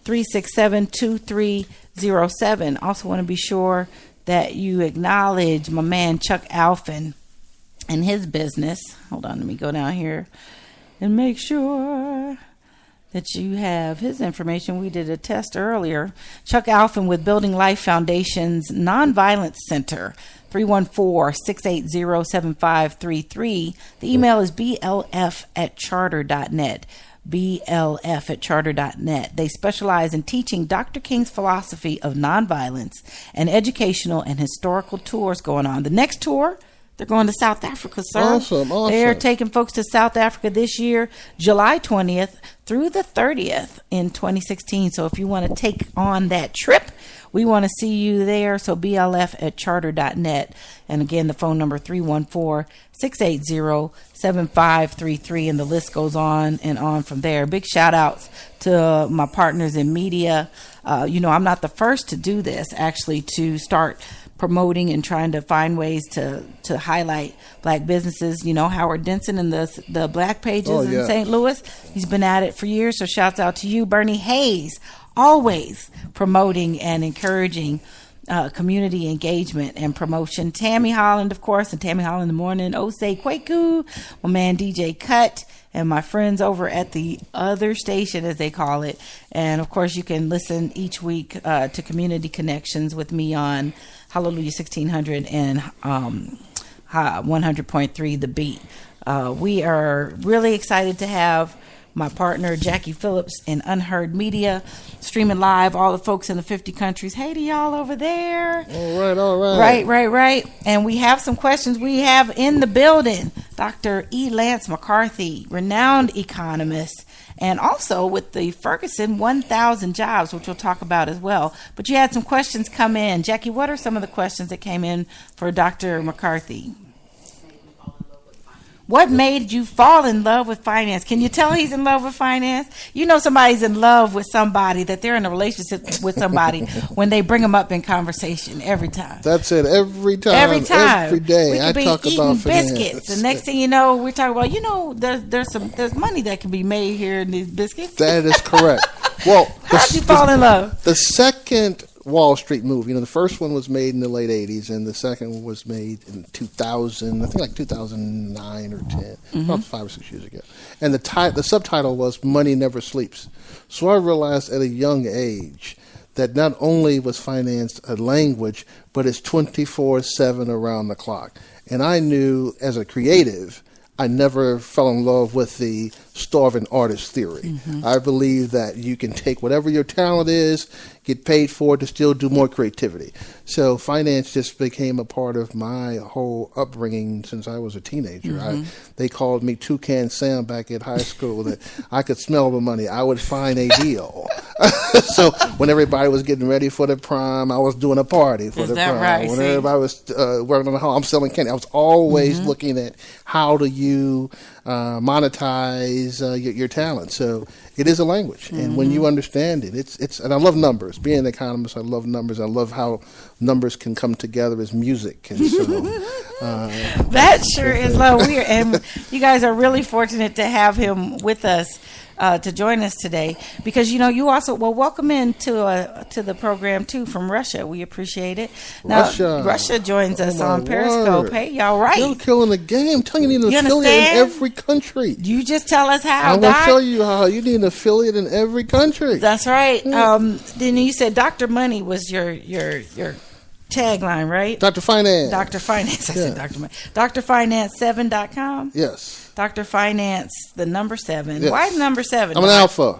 314-367-2307. Also want to be sure that you acknowledge my man Chuck Alphin and his business. Hold on, let me go down here and make sure that you have his information. We did a test earlier. Chuck Alphen with Building Life Foundation's Nonviolence Center, 314-680-7533. The email is blf@charter.net. blf@charter.net. They specialize in teaching Dr. King's philosophy of nonviolence and educational and historical tours going on. The next tour, they're going to South Africa, sir. Awesome. They're taking folks to South Africa this year, July 20th through the 30th in 2016. So if you want to take on that trip, we want to see you there. So blf@charter.net. And again, the phone number 314-680-7533. And the list goes on and on from there. Big shout outs to my partners in media. I'm not the first to do this, actually, to start promoting and trying to find ways to highlight black businesses. Howard Denson and the Black Pages in St. Louis, he's been at it for years. So shouts out to you. Bernie Hayes, always promoting and encouraging community engagement and promotion. Tammy Holland, of course, and Tammy Holland in the Morning. Osei Kwaku, my man DJ Cut, and my friends over at the other station, as they call it. And of course, you can listen each week to Community Connections with me on Hallelujah 1600 and 100.3 The Beat. We are really excited to have my partner Jackie Phillips in Unheard Media, streaming live, all the folks in the 50 countries. Hey to y'all over there. All right. Right. And we have some questions. We have in the building Dr. E. Lance McCarthy, renowned economist, and also with the Ferguson 1,000 jobs, which we'll talk about as well. But you had some questions come in. Jackie, what are some of the questions that came in for Dr. McCarthy? What made you fall in love with finance? Can you tell he's in love with finance? Somebody's in love with somebody, that they're in a relationship with somebody when they bring them up in converson every time. That's it. Every time. Every day. We could be talk eating about biscuits. The next thing you know, we're talking about, there's money that can be made here in these biscuits. That is correct. Well, how'd you fall in love? The second Wall Street movie, the first one was made in the late 80s, and the second one was made in 2000, I think like 2009 or 10, about 5 or 6 years ago. And the subtitle was Money Never Sleeps. So I realized at a young age that not only was finance a language, but it's 24/7 around the clock. And I knew as a creative, I never fell in love with the starving artist theory. I believe that you can take whatever your talent is, get paid for it to still do more creativity. So finance just became a part of my whole upbringing since I was a teenager. They called me Toucan Sam back at high school, that I could smell the money. I would find a deal. So when everybody was getting ready for the prom, I was doing a party for the prom. Right? When everybody was working on the home, I'm selling candy. I was always looking at how do you monetize your talent. So it is a language, and when you understand it, it's. And I love numbers. Being an economist, I love numbers. I love how numbers can come together as music. And so that sure is low. And you guys are really fortunate to have him with us. To join us today, because you also welcome in to the program too from Russia. We appreciate it. Now, Russia joins us on Periscope. Word. Hey, y'all right? You're killing the game. I'm telling you, need an affiliate in every country. You just tell us how. I'm gonna tell you how. You need an affiliate in every country. That's right. Then you said Dr. Money was your tagline, right? Dr. Finance. Dr. Finance. I said Dr. Money. DrFinance7.com. Yes. Dr. Finance, the number 7. Yes. Why number 7? I'm an alpha.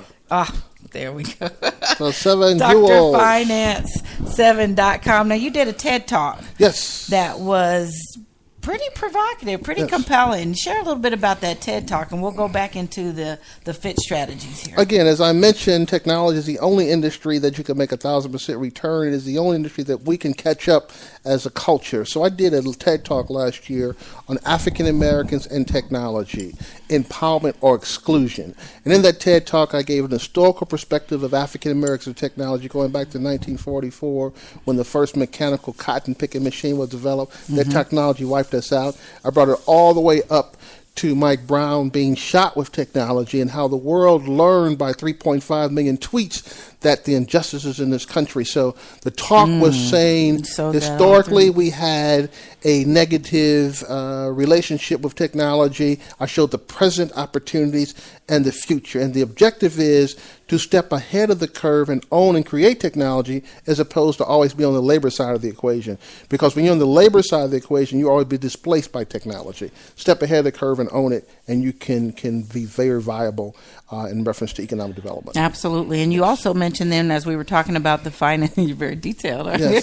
There we go. So 7 jewels. DrFinance7.com. Now, you did a TED Talk. Yes. That was pretty provocative, pretty compelling. Share a little bit about that TED Talk, and we'll go back into the fit strategies here. Again, as I mentioned, technology is the only industry that you can make 1,000% return. It is the only industry that we can catch up as a culture. So I did a TED Talk last year on African Americans and technology, empowerment or exclusion. And in that TED Talk, I gave an historical perspective of African Americans and technology going back to 1944 when the first mechanical cotton picking machine was developed. That technology wiped us out. I brought it all the way up to Mike Brown being shot with technology and how the world learned by 3.5 million tweets that the injustices in this country. So the talk was saying historically we had a negative relationship with technology. I showed the present opportunities and the future. And the objective is to step ahead of the curve and own and create technology as opposed to always be on the labor side of the equation. Because when you're on the labor side of the equation, you always be displaced by technology. Step ahead of the curve and own it, and you can be very viable in reference to economic development. Absolutely. And you also mentioned then, as we were talking about the finance, you're very detailed, aren't you?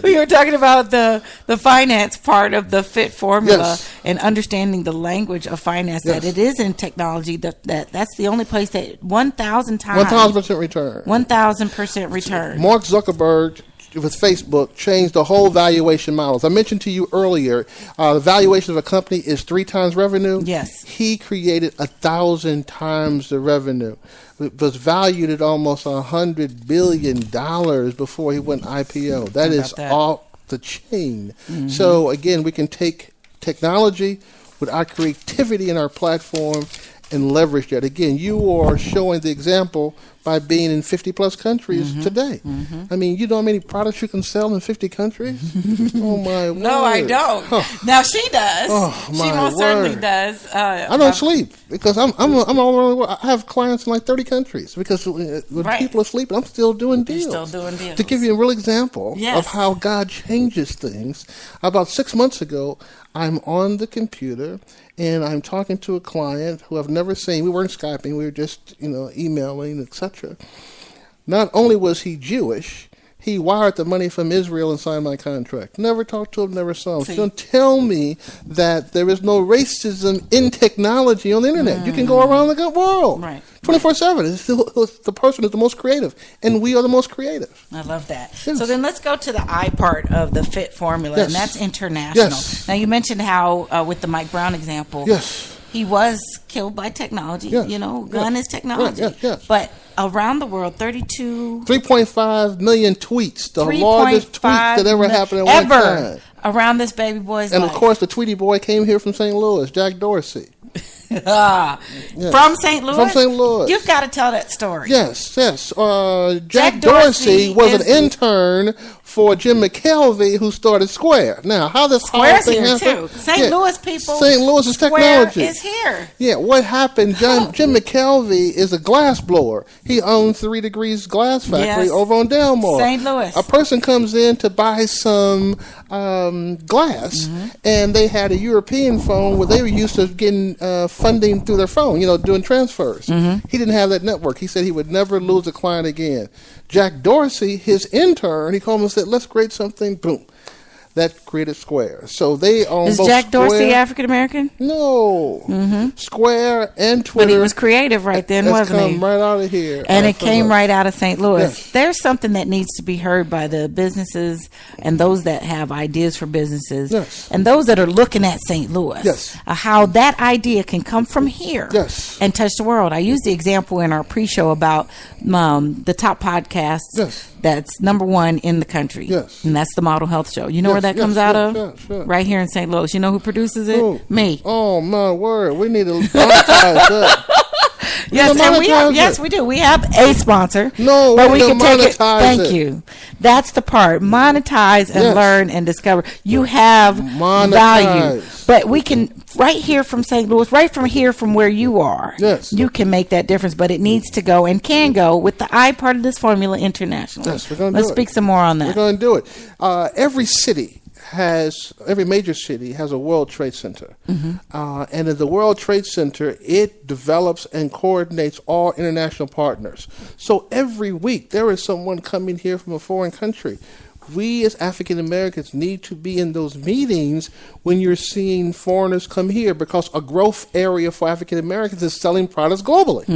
We were talking about the finance part of the FIT formula and understanding the language of finance, that it is in technology, that's the only place that 1,000 times. 1,000% return. 1,000% return. Mark Zuckerberg with Facebook changed the whole valuation models. I mentioned to you earlier, the valuation of a company is 3 times revenue. Yes. He created 1,000 times the revenue. It was valued at almost $100 billion before he went IPO. That is off the chain. Mm-hmm. So again, we can take technology with our creativity in our platform and leverage that. Again, you are showing the example by being in 50-plus countries today. Mm-hmm. I mean, you know how many products you can sell in 50 countries? Oh, my word. No, I don't. Now, she does. Oh, my she most word. certainly does. I don't sleep because I'm all around the world. I have clients in like 30 countries because when people are sleeping, I'm still doing deals. You're still doing deals. To give you a real example of how God changes things, about 6 months ago, I'm on the computer and I'm talking to a client who I've never seen. We weren't Skyping. We were just, emailing, etc. Not only was he Jewish, he wired the money from Israel and signed my contract. Never talked to him, never saw him. So don't tell me that there is no racism in technology on the internet. You can go around the world. Right. 24/7. The person is the most creative, and we are the most creative. I love that. Yes. So then let's go to the I part of the FIT formula, and that's international. Yes. Now, you mentioned how, with the Mike Brown example, he was killed by technology. Yes. Gun is technology. Yes. But around the world, 3.5 million tweets, the largest tweet that ever happened at one time. Around this baby boy's life. And, of course, the Tweety boy came here from St. Louis, Jack Dorsey. From St. Louis? From St. Louis. You've got to tell that story. Yes. Jack Dorsey was an intern for Jim McKelvey, who started Square. Now, how this whole thing happened? Too. St. Louis people. St. Louis is technology. Square is here. Yeah, what happened? Jim McKelvey is a glass blower. He owns 3 Degrees Glass Factory over on Delmar. St. Louis. A person comes in to buy some glass, and they had a European phone where they were used to getting funding through their phone, doing transfers. He didn't have that network. He said he would never lose a client again. Jack Dorsey, his intern, he called him and said, let's create something. Boom. That created Square. So they own Is both Jack Dorsey Square, African American? No. Square and Twitter. But he was creative right then, wasn't he? It came right out of here. And it came right out of St. Louis. Yes. There's something that needs to be heard by the businesses and those that have ideas for businesses and those that are looking at St. Louis. How that idea can come from here and touch the world. I used the example in our pre-show about the top podcast that's number 1 in the country. And that's the Model Health Show. You know where that comes out of? Right here in St. Louis. You know who produces it? Who? Me. Oh, my word. We need to monetize that. We do. We have a sponsor. No, but we can take it. Thank you. That's the part. Monetize and learn and discover. You have value. But we can, right here from St. Louis, right from here from where you are, you can make that difference. But it needs to go and can go with the I part of this formula internationally. Yes, we're going to do it. Let's speak some more on that. We're going to do it. Every major city has a World Trade Center. And in the World Trade Center, it develops and coordinates all international partners. So every week, there is someone coming here from a foreign country. We as African Americans need to be in those meetings when you're seeing foreigners come here, because a growth area for African Americans is selling products globally.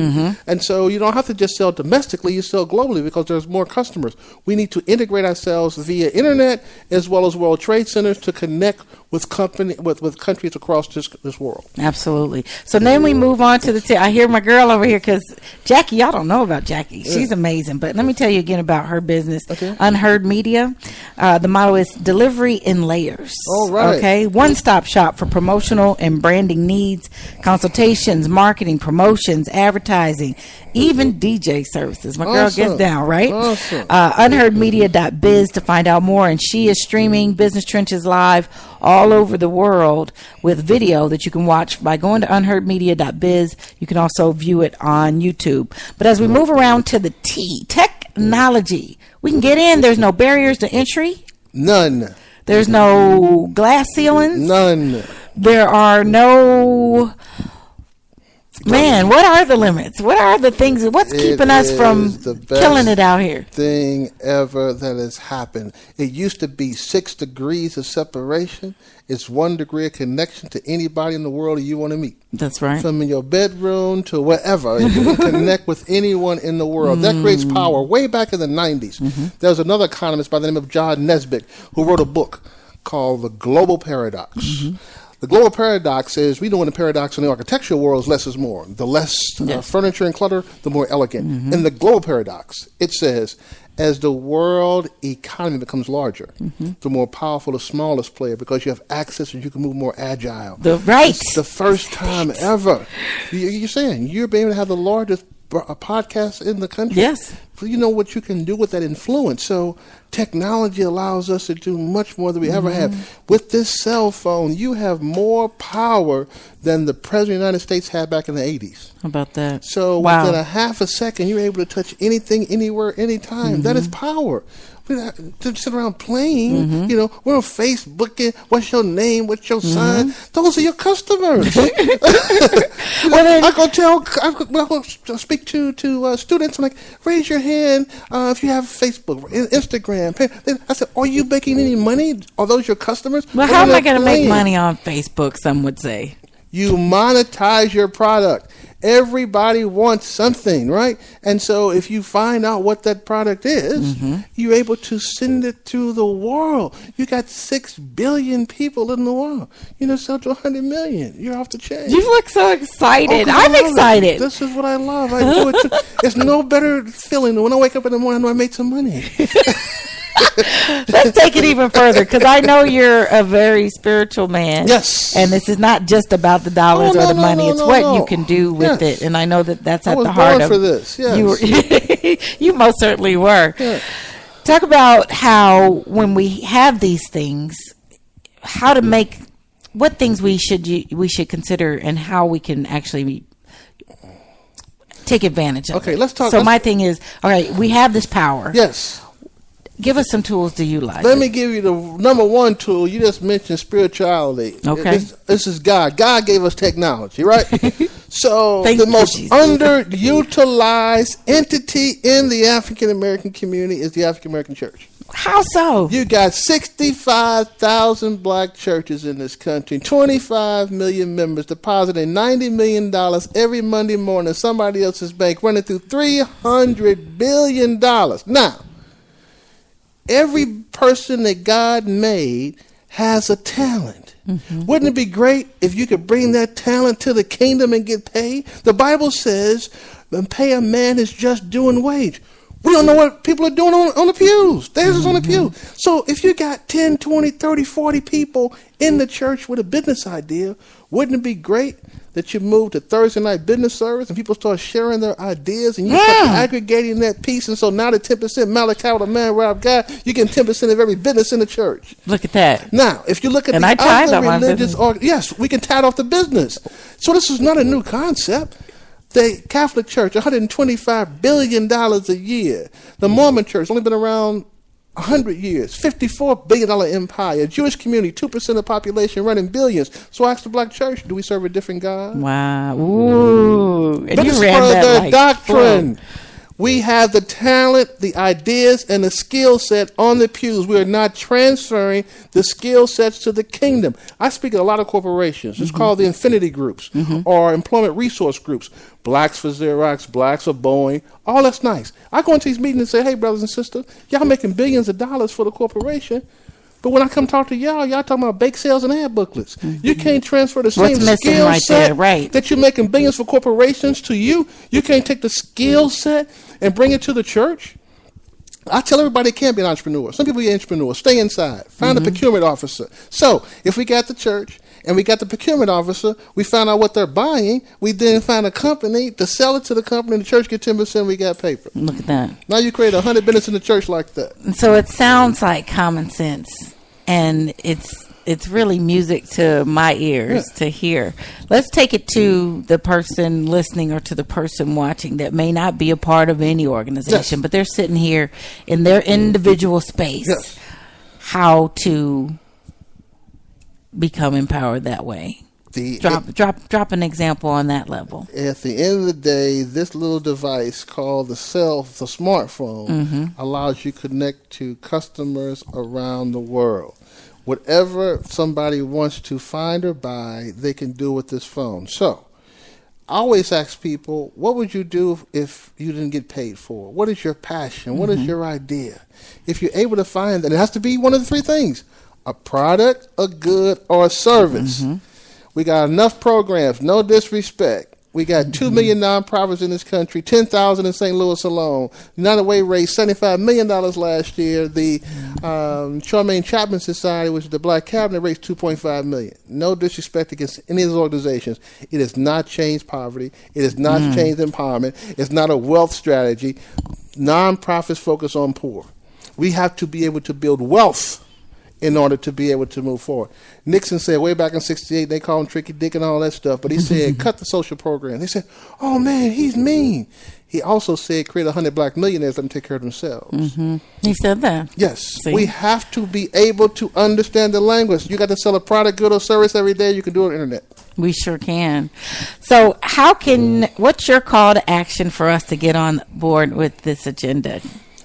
And so you don't have to just sell domestically, you sell globally because there's more customers. We need to integrate ourselves via internet as well as World Trade Centers to connect with countries across this world. Absolutely. So then we move on to I hear my girl over here, because Jackie, y'all don't know about Jackie. She's amazing. But let me tell you again about her business, Unheard Media. The motto is delivery in layers. All right. Okay. One-stop shop for promotional and branding needs, consultations, marketing, promotions, advertising, even DJ services. My girl gets down, right? Awesome. Unheardmedia.biz to find out more. And she is streaming Business Trenches live all over the world with video that you can watch by going to unheardmedia.biz. You can also view it on YouTube. But as we move around to the technology, we can get in. There's no barriers to entry. None. There's no glass ceilings. None. There are no... Man, what are the limits? What are the things? What's keeping us from killing it out here? Thing ever that has happened. It used to be 6 degrees of separation. It's 1 degree of connection to anybody in the world that you want to meet. That's right. From your bedroom to wherever, you can connect with anyone in the world. That creates power. Way back in the 90s, there was another economist by the name of John Nesbitt who wrote a book called The Global Paradox. The global paradox is, we know in the paradox in the architectural world is less is more. The less furniture and clutter, the more elegant. In the global paradox, it says, as the world economy becomes larger, the more powerful the smallest player, because you have access and you can move more agile. It's the first time ever. You're saying you're being able to have the largest podcast in the country. Yes. You know what you can do with that influence. So technology allows us to do much more than we ever have. With this cell phone, you have more power than the President of the United States had back in the 80s. How about that? So within a half a second, you're able to touch anything, anywhere, anytime. That is power. We don't to sit around playing. We're on Facebook. What's your name? What's your sign? Those are your customers. I go speak to students. I'm like, raise your hand if you have Facebook, Instagram. I said, are you making any money? Are those your customers? Well, how am I going to make money on Facebook? Some would say. You monetize your product. Everybody wants something, right? And so if you find out what that product is, you're able to send it to the world. You got 6 billion people in the world. Sell to 100 million. You're off the chain. You look so excited. I'm excited. This is what I love. I do it too. It's no better feeling than when I wake up in the morning, I know I made some money. Let's take it even further, because I know you're a very spiritual man. Yes. And this is not just about the dollars or the money. It's what you can do with it. And I know that's at the heart of for this. Yes. You most certainly were. Yeah. Talk about how, when we have these things, how to make, what things we should consider, and how we can actually take advantage of it. Okay, let's talk. So my thing is, all right, we have this power. Yes. Give us some tools to utilize. Let me give you the number one tool. You just mentioned spirituality. Okay. This is God. God gave us technology, right? So the most Jesus. underutilized entity in the African American community is the African American church. How so? You got 65,000 black churches in this country, 25 million members, depositing $90 million every Monday morning in somebody else's bank, running through $300 billion. Now, every person that God made has a talent. Wouldn't it be great if you could bring that talent to the kingdom and get paid? The Bible says, pay a man his just due and wage. We don't know what people are doing on the pews. Theirs is on the pew. So if you got 10, 20, 30, 40 people in the church with a business idea, wouldn't it be great that you move to Thursday night business service and people start sharing their ideas and you start aggregating that piece? And so now the 10% Malachi with a man where I've got, you get 10% of every business in the church. Look at that. Now, if you look at the other religious, yes, we can tithe off the business. So this is not a new concept. The Catholic Church, $125 billion a year. The Mormon Church, only been around 100 years, $54 billion empire. Jewish community, 2% of the population, running billions. So I asked the black church, do we serve a different God? Wow. Ooh. And you ran that their like doctrine. Boom. We have the talent, the ideas, and the skill set on the pews. We are not transferring the skill sets to the kingdom. I speak at a lot of corporations. It's called the Infinity Groups or Employment Resource Groups. Blacks for Xerox, blacks for Boeing. All that's nice. I go into these meetings and say, hey, brothers and sisters, y'all making billions of dollars for the corporation. But when I come talk to y'all talking about bake sales and ad booklets. Mm-hmm. You can't transfer the same skill set that you're making billions for corporations to you. You can't take the skill set and bring it to the church. I tell everybody they can't be an entrepreneur. Some people are entrepreneurs. Stay inside. Find a procurement officer. So if we got the church and we got the procurement officer, we found out what they're buying. We then find a company to sell it to the company. And the church get 10%. We got paper. Look at that. Now you create 100 business in the church like that. So it sounds like common sense, and it's really music to my ears to hear. Let's take it to the person listening or to the person watching that may not be a part of any organization, but they're sitting here in their individual space. Yes. How to become empowered that way. Drop an example on that level. At the end of the day, this little device called the smartphone allows you to connect to customers around the world. Whatever somebody wants to find or buy, they can do with this phone. So, I always ask people, what would you do if you didn't get paid for? What is your passion? What is your idea? If you're able to find that, it has to be one of the three things: a product, a good, or a service. We got enough programs, no disrespect. We got 2 million nonprofits in this country, 10,000 in St. Louis alone. United Way raised $75 million last year. The Charmaine Chapman Society, which is the Black Cabinet, raised $2.5 million. No disrespect against any of those organizations. It has not changed poverty. It has not changed empowerment. It's not a wealth strategy. Nonprofits focus on poor. We have to be able to build wealth in order to be able to move forward. Nixon said way back in 68, they called him Tricky Dick and all that stuff, but he said, cut the social program. They said, oh man, he's mean. He also said, create 100 black millionaires, let them take care of themselves. He said that. Yes. See? We have to be able to understand the language. You got to sell a product, good, or service every day. You can do it on the internet. We sure can. So what's your call to action for us to get on board with this agenda?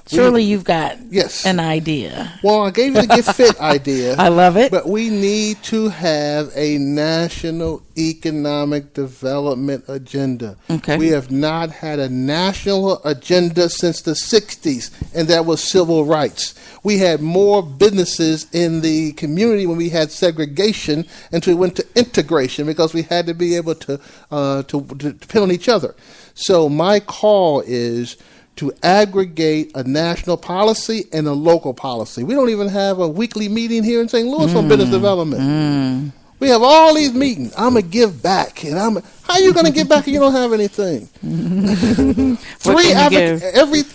Surely you've got an idea. Well, I gave you the Get Fit idea. I love it. But we need to have a national economic development agenda. Okay. We have not had a national agenda since the 60s, and that was civil rights. We had more businesses in the community when we had segregation until we went to integration because we had to be able to depend on each other. So my call is to aggregate a national policy and a local policy. We don't even have a weekly meeting here in St. Louis on business development. We have all these meetings. I'm going to give back. And how are you going to give back if you don't have anything?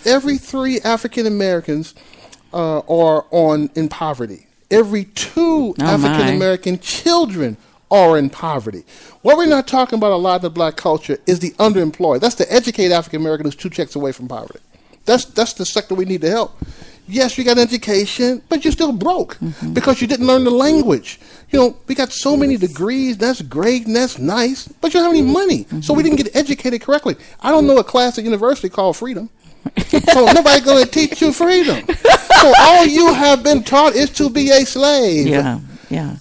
Every 3 African Americans are in poverty. Every 2 African American children are in poverty. What we're not talking about a lot in the black culture is the underemployed. That's the educated African American who's 2 checks away from poverty. That's the sector we need to help. Yes, you got education, but you're still broke because you didn't learn the language. You know, we got so many degrees, that's great and that's nice, but you don't have any money. So we didn't get educated correctly. I don't know a class at university called freedom. So nobody's going to teach you freedom. So all you have been taught is to be a slave. Yeah.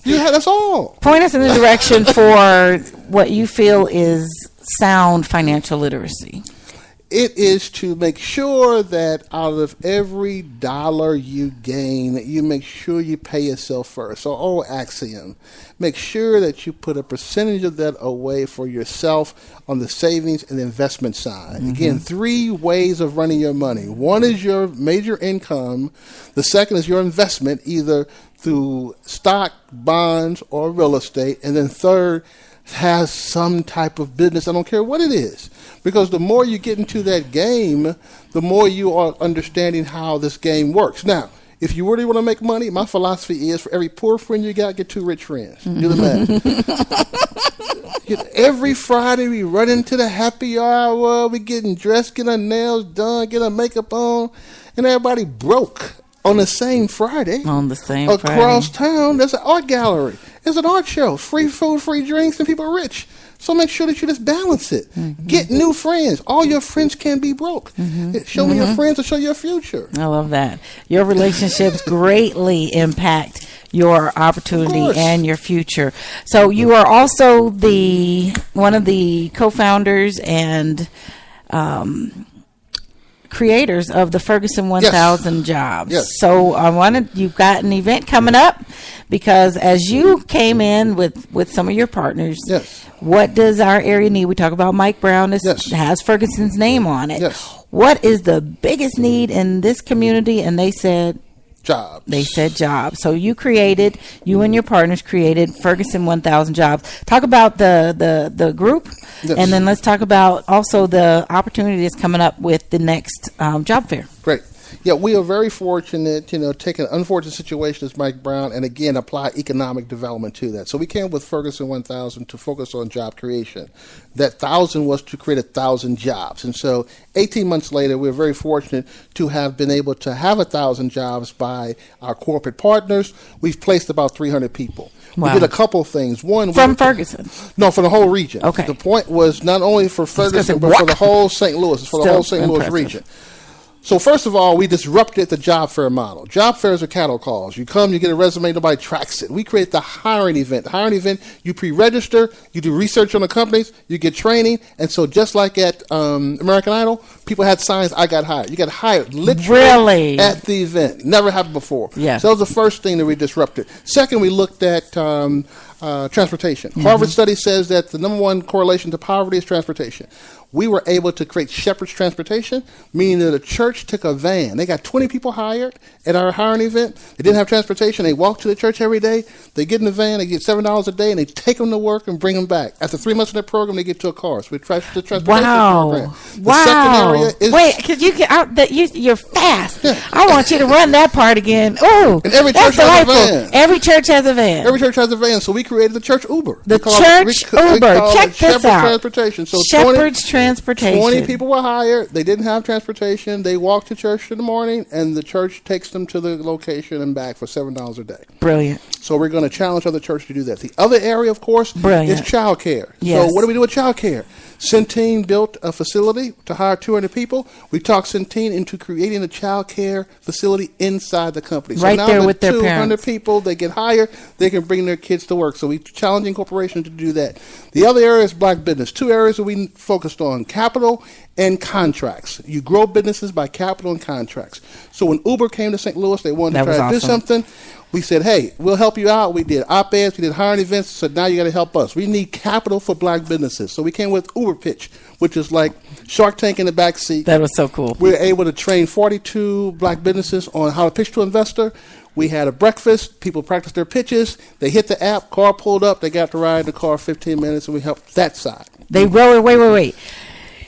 That's all. Point us in the direction for what you feel is sound financial literacy. It is to make sure that out of every dollar you gain, you make sure you pay yourself first. So, old axiom, make sure that you put a percentage of that away for yourself on the savings and investment side. Again, 3 ways of running your money. One is your major income. The second is your investment, either through stock, bonds, or real estate. And then third, has some type of business. I don't care what it is. Because the more you get into that game, the more you are understanding how this game works. Now, if you really want to make money, my philosophy is for every poor friend you got, get 2 rich friends. Do the math. Every Friday we run into the happy hour, we getting dressed, get our nails done, get our makeup on, and everybody broke. On the same Friday, across town, there's an art gallery. There's an art show. Free food, free drinks, and people are rich. So make sure that you just balance it. Get new friends. All your friends can be broke. Show me your friends or show your future. I love that. Your relationships greatly impact your opportunity and your future. So you are also one of the co-founders and creators of the Ferguson 1000 jobs. Yes. So you've got an event coming up, because as you came in with some of your partners, what does our area need? We talk about Mike Brown has Ferguson's name on it. What is the biggest need in this community? And they said jobs. They said jobs. So you and your partners created Ferguson 1000 Jobs. Talk about the group, and then let's talk about also the opportunity that's coming up with the next job fair. Great. Yeah, we are very fortunate, take an unfortunate situation as Mike Brown and, again, apply economic development to that. So we came with Ferguson 1000 to focus on job creation. That 1,000 was to create 1,000 jobs. And so 18 months later, we're very fortunate to have been able to have 1,000 jobs by our corporate partners. We've placed about 300 people. Wow. We did a couple of things. One, from Ferguson? No, for the whole region. Okay. The point was not only for Ferguson, but for the whole St. Louis. It's for the whole St. Louis region. So first of all, we disrupted the job fair model. Job fairs are cattle calls. You come, you get a resume, nobody tracks it. We create the hiring event. The hiring event, you pre-register, you do research on the companies, you get training, and so just like at American Idol, people had signs, I got hired. You got hired literally at the event. Never happened before. Yeah. So that was the first thing that we disrupted. Second, we looked at transportation. Harvard study says that the number one correlation to poverty is transportation. We were able to create Shepherd's Transportation, meaning that a church took a van. They got 20 people hired at our hiring event. They didn't have transportation. They walk to the church every day. They get in the van. They get $7 a day, and they take them to work and bring them back. After 3 months in that program, they get to a car. So we trash the transportation program. The second area is... Wait, because you're fast. Yeah. I want you to run that part again. Oh, and every church has a van. Every church has a van. Every church has a van. So we created the church Uber. The church Uber. Check this out. Transportation. So Shepherd's Transportation. 20 people were hired. They didn't have transportation. They walk to church in the morning, and the church takes them to the location and back for $7 a day. Brilliant. So we're going to challenge other churches to do that. The other area, of course, is child care. Yes. So what do we do with child care? Centene built a facility to hire 200 people. We talked Centene into creating a child care facility inside the company. So now there with their 200 parents. People, they get hired, they can bring their kids to work. So we're challenging corporations to do that. The other area is black business. Two areas that we focused on: capital and contracts. You grow businesses by capital and contracts. So when Uber came to St. Louis, they wanted to try to do something. We said, hey, we'll help you out. We did op-eds, we did hiring events, so now you got to help us. We need capital for black businesses. So we came with Uber Pitch, which is like Shark Tank in the back seat. That was so cool. We were able to train 42 black businesses on how to pitch to an investor. We had a breakfast. People practiced their pitches. They hit the app, car pulled up, they got to ride in the car 15 minutes, and we helped that side. They rode, wait.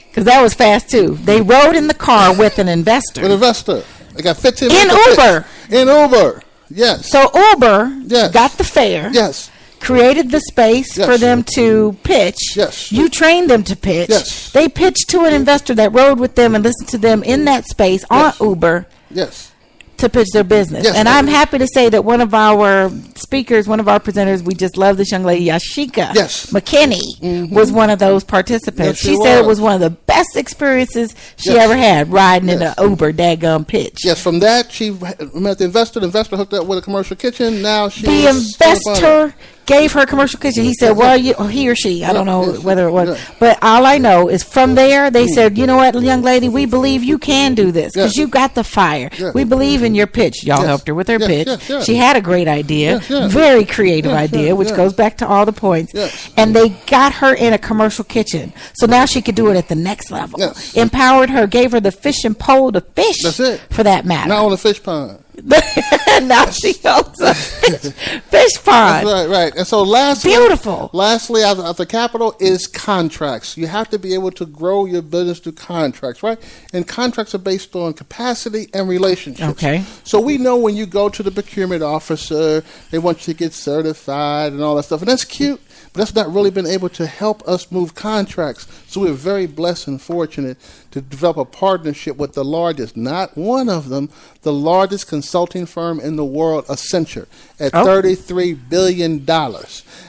Because that was fast, too. They rode in the car with an investor. With an investor. They got 15 minutes. In Uber. In Uber. Yes. So Uber got the fare. Yes. Created the space for them to pitch. Yes. You trained them to pitch. Yes. They pitched to an investor that rode with them and listened to them in that space on Uber. Yes. To pitch their business. Yes, and I'm happy to say that one of our speakers, one of our presenters, we just love this young lady, Yashika McKinney, was one of those participants. She said it was one of the best experiences she ever had, riding in an Uber daggum pitch. Yes, from that, she met the investor. The investor hooked up with a commercial kitchen. Now she The investor gave her a commercial kitchen. He said, well, he or she, I don't know whether it was. But all I know is from there, they said, you know what, young lady, we believe you can do this because you got the fire. We believe in your pitch. Y'all helped her with her pitch. She had a great idea, very creative idea, which goes back to all the points. And they got her in a commercial kitchen. So now she could do it at the next level. Empowered her, gave her the fishing pole to fish. That's it. For that matter. Not on the fish pond. Now she owns a fish pond. That's right. And so lastly, after capital is contracts. You have to be able to grow your business through contracts, right? And contracts are based on capacity and relationships. Okay. So we know when you go to the procurement officer, they want you to get certified and all that stuff. And that's cute, but that's not really been able to help us move contracts. So we're very blessed and fortunate to develop a partnership with the largest, not one of them, the largest consulting firm in the world, Accenture, at $33 billion.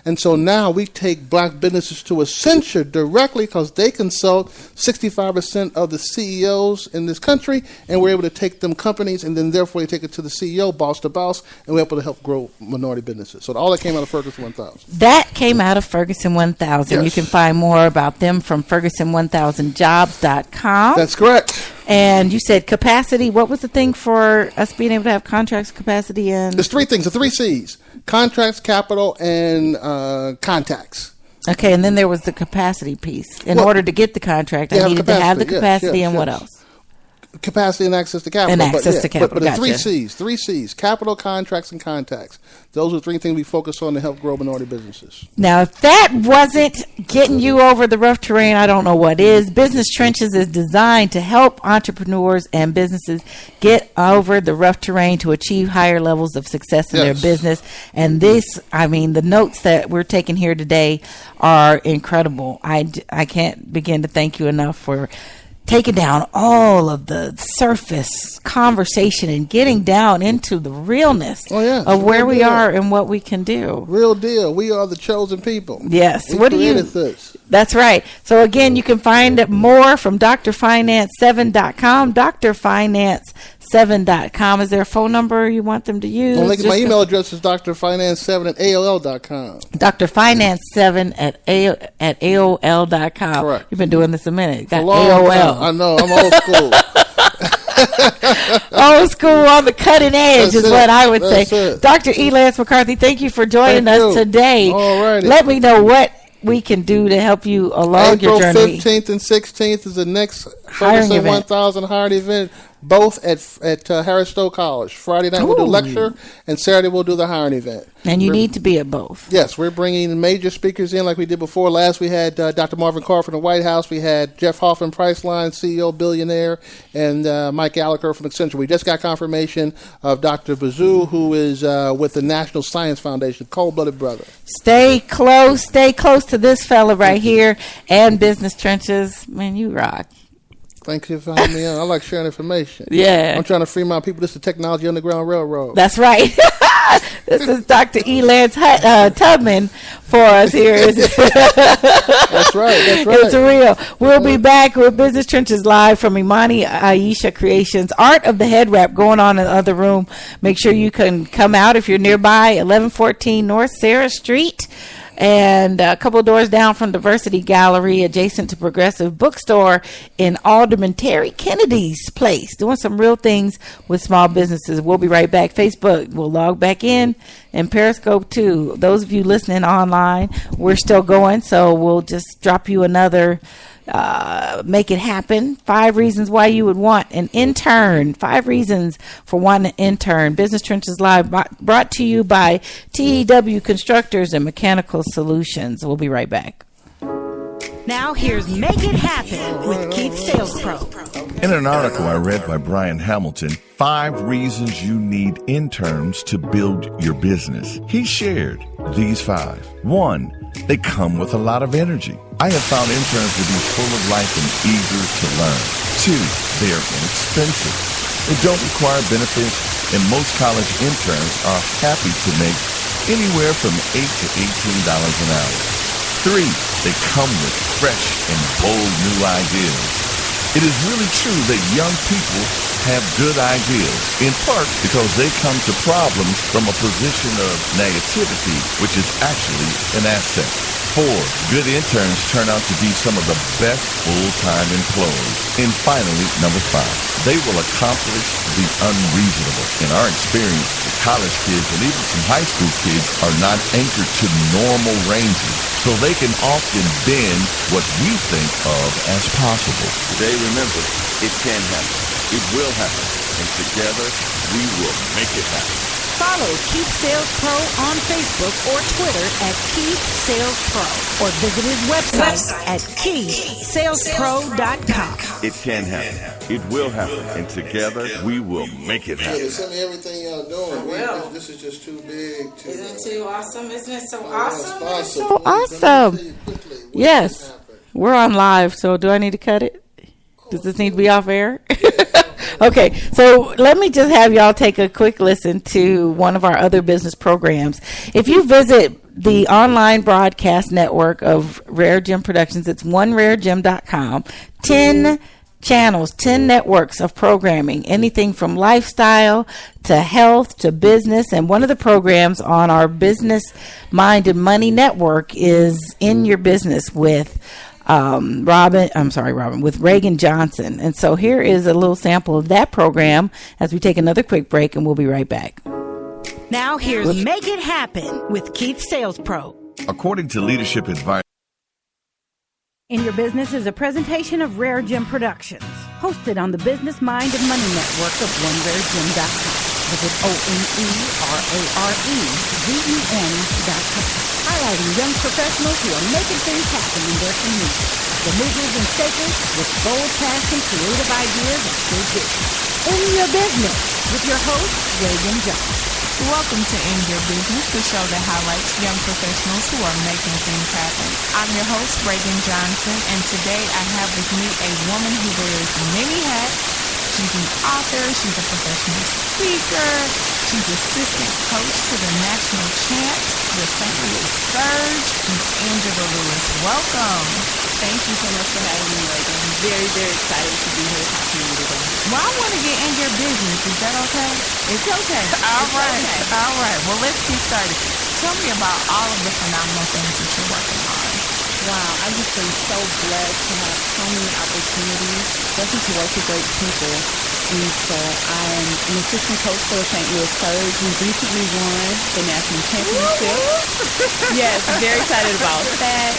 And so now we take black businesses to Accenture directly because they consult 65% of the CEOs in this country, and we're able to take them companies, and then therefore they take it to the CEO, boss to boss, and we're able to help grow minority businesses. So all that came out of Ferguson 1000. That came out of Ferguson 1000. You can find more about them from Ferguson1000jobs.com. That's correct. And you said capacity. What was the thing for us being able to have contracts, capacity, and... There's three things, the 3 C's. Contracts, capital, and contacts. Okay, and then there was the capacity piece. In order to get the contract, I needed to have the capacity, and what else? Capacity and access to capital. And access to capital. But the Gotcha. 3 C's, capital, contracts, and contacts. Those are 3 things we focus on to help grow minority businesses. Now, if that wasn't getting you over the rough terrain, I don't know what is. Business Trenches is designed to help entrepreneurs and businesses get over the rough terrain to achieve higher levels of success in their business. And this, I mean, the notes that we're taking here today are incredible. I can't begin to thank you enough for taking down all of the surface conversation and getting down into the realness of where we are and what we can do. Real deal. We are the chosen people. Yes. What do you? This. That's right. So again, you can find more from drfinance7.com. drfinance7.com. Is there a phone number you want them to use? Well, my email address is drfinance7@aol.com. drfinance7 at AOL.com. Correct. You've been doing this a minute. Got AOL. I know. I'm old school. Old school on the cutting edge is what I would say. Dr. E. Lance McCarthy, thank you for joining us today. All righty. Let me know what we can do to help you along your journey. April 15th and 16th is the next Ferguson 1000 hiring event, both at Harris Stowe College. Friday night we'll do lecture, and Saturday we'll do the hiring event. And you need to be at both. Yes, we're bringing major speakers in like we did before. Last we had Dr. Marvin Carr from the White House. We had Jeff Hoffman, Priceline, CEO, billionaire, and Mike Gallagher from Accenture. We just got confirmation of Dr. Bazoo, who is with the National Science Foundation, cold-blooded brother. Stay close to this fella right here and Business Trenches. Man, you rock. Thank you for having me on. I like sharing information. Yeah. I'm trying to free my people. This is the Technology Underground Railroad. That's right. This is Dr. E. Lance Tubman for us here. That's right. It's real. We'll be back with Business Trenches live from Imani Aisha Creations. Art of the Headwrap going on in the other room. Make sure you can come out if you're nearby. 1114 North Sarah Street. And a couple of doors down from Diversity Gallery, adjacent to Progressive Bookstore in Alderman Terry Kennedy's place, doing some real things with small businesses. We'll be right back. Facebook, we'll log back in, and Periscope too. Those of you listening online, we're still going, so we'll just drop you another make it happen. 5 reasons why you would want an intern. 5 reasons for wanting an intern. Business Trenches Live, brought to you by TEW Constructors and Mechanical Solutions. We'll be right back. Now here's Make It Happen with Keith Sales Pro. In an article I read by Brian Hamilton, 5 reasons you need interns to build your business. He shared these 5. 1, they come with a lot of energy. I have found interns to be full of life and eager to learn. 2, they are inexpensive. They don't require benefits, and most college interns are happy to make anywhere from $8 to $18 an hour. 3, they come with fresh and bold new ideas. It is really true that young people have good ideas, in part because they come to problems from a position of negativity, which is actually an asset. 4, good interns turn out to be some of the best full-time employees. And finally, number 5, they will accomplish the unreasonable. In our experience, the college kids and even some high school kids are not anchored to normal ranges, so they can often bend what we think of as possible. Today, remember, it can happen. It will happen. And together, we will make it happen. Follow Keith Sales Pro on Facebook or Twitter at Keith Sales Pro, or visit his website at KeithSalesPro.com. It can happen. It will happen. And together, we will make it happen. Yeah, send me everything y'all doing. This is just too big. Isn't it too awesome? Isn't it so awesome? So awesome. Yes. We're on live, so do I need to cut it? Does this need to be off air? Okay, so let me just have y'all take a quick listen to one of our other business programs. If you visit the online broadcast network of RareGem Productions, it's oneRareGem.com, 10 channels, 10 networks of programming, anything from lifestyle to health to business. And one of the programs on our Business Mind and Money network is In Your Business with with Reagan Johnson. And so here is a little sample of that program as we take another quick break, and we'll be right back. Now here's Make It Happen with Keith Sales Pro. According to Leadership Advice. In Your Business is a presentation of RareGem Productions, hosted on the Business Mind and Money Network of OneRareGem.com. Visit OneRareGem.com, highlighting young professionals who are making things happen in their community. The movers and shakers with bold passion, creative ideas, and big vision. In Your Business with your host, Reagan Johnson. Welcome to In Your Business, the show that highlights young professionals who are making things happen. I'm your host, Reagan Johnson, and today I have with me a woman who wears many hats. She's an author, she's a professional speaker, she's assistant coach to the national champs, the St. Louis Surge, Miss Angela Lewis. Welcome. Thank you so much for having me, Reagan. I'm very, very excited to be here talking to you today. Well, I want to get in your business. Is that okay? It's okay. All right. Well, let's get started. Tell me about all of the phenomenal things that you're working on. Wow, I've just been so blessed to have so many opportunities, especially to work with great people. And so I'm an assistant coach for the St. Louis Surge. We recently won the national championship. Yes, very excited about that.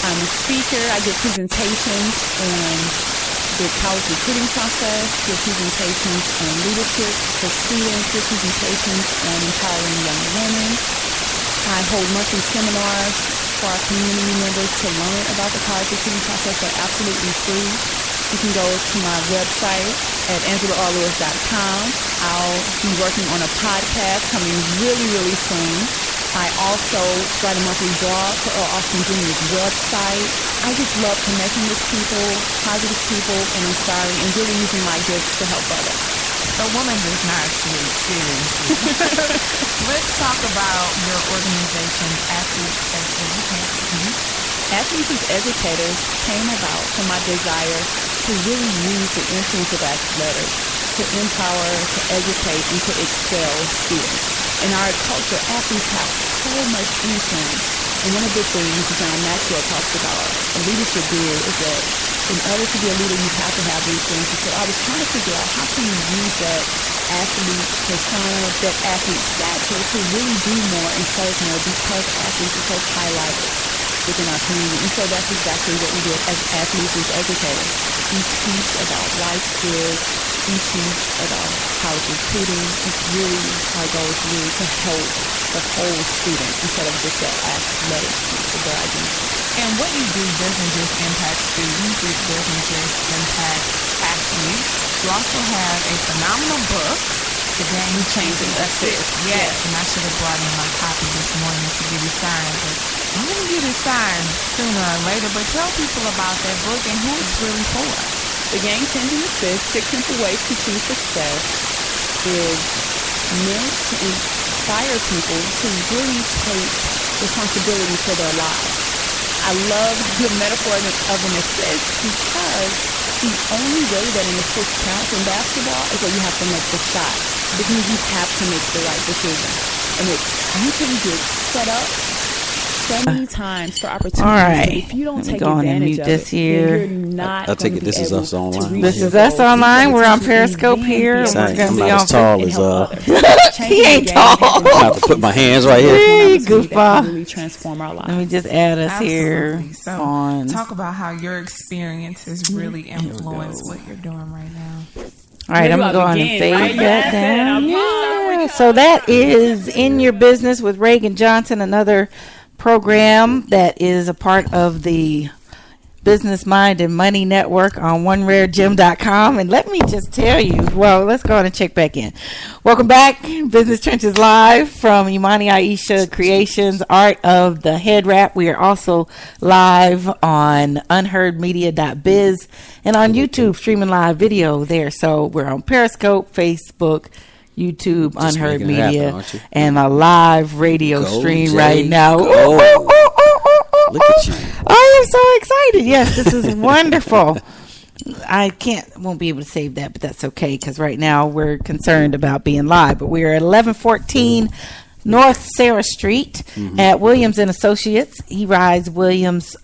I'm a speaker. I give presentations on the college recruiting process, give presentations on leadership for students, give presentations on empowering young women. I hold monthly seminars for our community members to learn about the college recruiting process. They're absolutely free. You can go to my website at AngelaRLewis.com. I'll be working on a podcast coming really, really soon. I also write a monthly blog for Earl Austin Jr.'s website. I just love connecting with people, positive people, and inspiring, and really using my gifts to help others. The woman is not sweet, seriously. Let's talk about your organization, Athletes as Educators. Athletes as Educators came about from my desire to really use the influence of athletics to empower, to educate, and to excel students. In our culture, athletes have so much influence. And one of the things John Maxwell talks about in Leadership Guru is that in order to be a leader, you have to have influence. So I was trying to figure out how can you use that athlete persona, that athlete stature to really do more and serve more, because athletes are so highlighted within our community. And so that's exactly what we do as athletes as educators. We teach about life skills. We teach about college recruiting. It's really, our goal is really to help the whole student instead of just that athletic piece of their identity. And what you do doesn't just impact students, it doesn't just impact athletes. You also have a phenomenal book, The Game Changing Assist. Yes, and I should have brought in my copy this morning to get it signed, but I'm going to get it signed sooner or later. But tell people about that book and who it's really for. The Game Changing Assist, 6 Simple Ways to Choose Success, is meant to inspire people to really take responsibility for their lives. I love the metaphor of an assist because the only way that an assist counts in basketball is that you have to make the shot. Which means you have to make the right decision. And you can get set up so many times for opportunities. All right. If you don't take advantage of it, you're not I take it this is us online. This is us online. We're on Periscope here. I'm not as tall as he ain't tall. I have to put my hands right here. Hey, goofball. Really transform our lives. Let me just add us here. So on. Talk about how your experience has really influenced what you're doing right now. All right, I'm going to go on and fade that down. Yeah. So that is In Your Business with Reagan Johnson, another program that is a part of the Business Mind and Money Network on OneRareGem.com. And let me just tell you, well, let's go on and check back in. Welcome back, Business Trenches Live from Imani Aisha Creations, Art of the Headwrap. We are also live on unheardmedia.biz and on YouTube, streaming live video there. So we're on Periscope, Facebook, YouTube, Just Unheard Media, happen, and a live radio stream Jay, right now. Look at you. I am so excited. Yes, this is wonderful. I won't be able to save that, but that's okay because right now we're concerned about being live. But we are at 11:14 North Sarah Street at Williams and Associates. He rides Williams,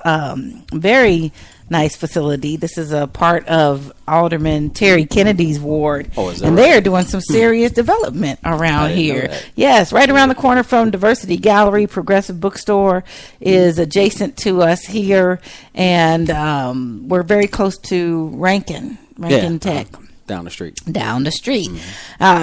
very nice facility. This is a part of Alderman Terry Kennedy's ward. Oh, is that and right? they are doing some serious development around here. Yes, right around the corner from Diversity Gallery. Progressive Bookstore is adjacent to us here, and we're very close to Rankin Tech. Down the street.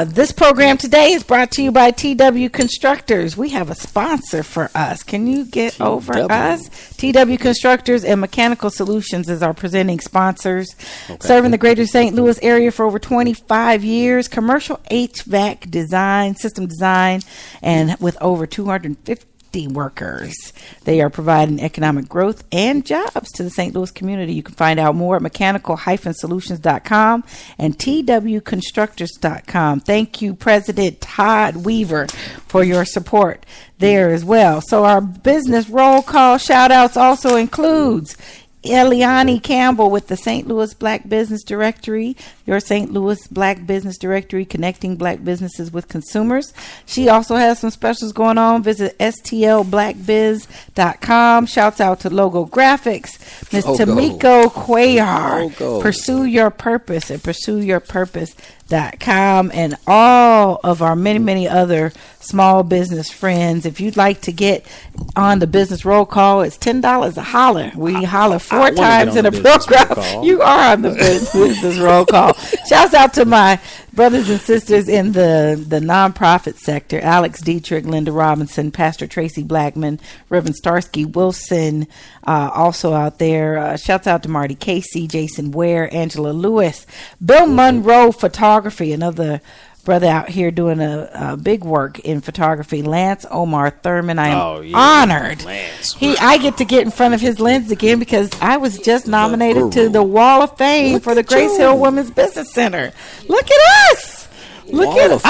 This program today is brought to you by TW Constructors. We have a sponsor for us. Can you get over us? TW Constructors and Mechanical Solutions is our presenting sponsors. Serving the greater St. Louis area for over 25 years. Commercial HVAC design, system design, and with over 250 workers. They are providing economic growth and jobs to the St. Louis community. You can find out more at mechanical-solutions.com and twconstructors.com. Thank you, President Todd Weaver, for your support there as well. So our business roll call shout outs also includes Eliani Campbell with the St. Louis Black Business Directory, your St. Louis Black Business Directory, connecting black businesses with consumers. She also has some specials going on. Visit stlblackbiz.com. Shouts out to Logo Graphics, Ms. Tamiko Cuellar. Pursue Your Purpose at pursueyourpurpose.com, and all of our many other small business friends. If you'd like to get on the business roll call, it's $10 a holler. We holler 4 times in a program. You are on the business roll call. Shouts out to my brothers and sisters in the nonprofit sector: Alex Dietrich, Linda Robinson, Pastor Tracy Blackman, Reverend Starsky Wilson, also out there. Shouts out to Marty Casey, Jason Ware, Angela Lewis, Bill Monroe Photography, another brother out here doing a big work in photography. Lance Omar Thurman. I am honored. I get to get in front of his lens again because I was just nominated to the Wall of Fame for the Grace Hill Women's Business Center. Look at us. Look at us.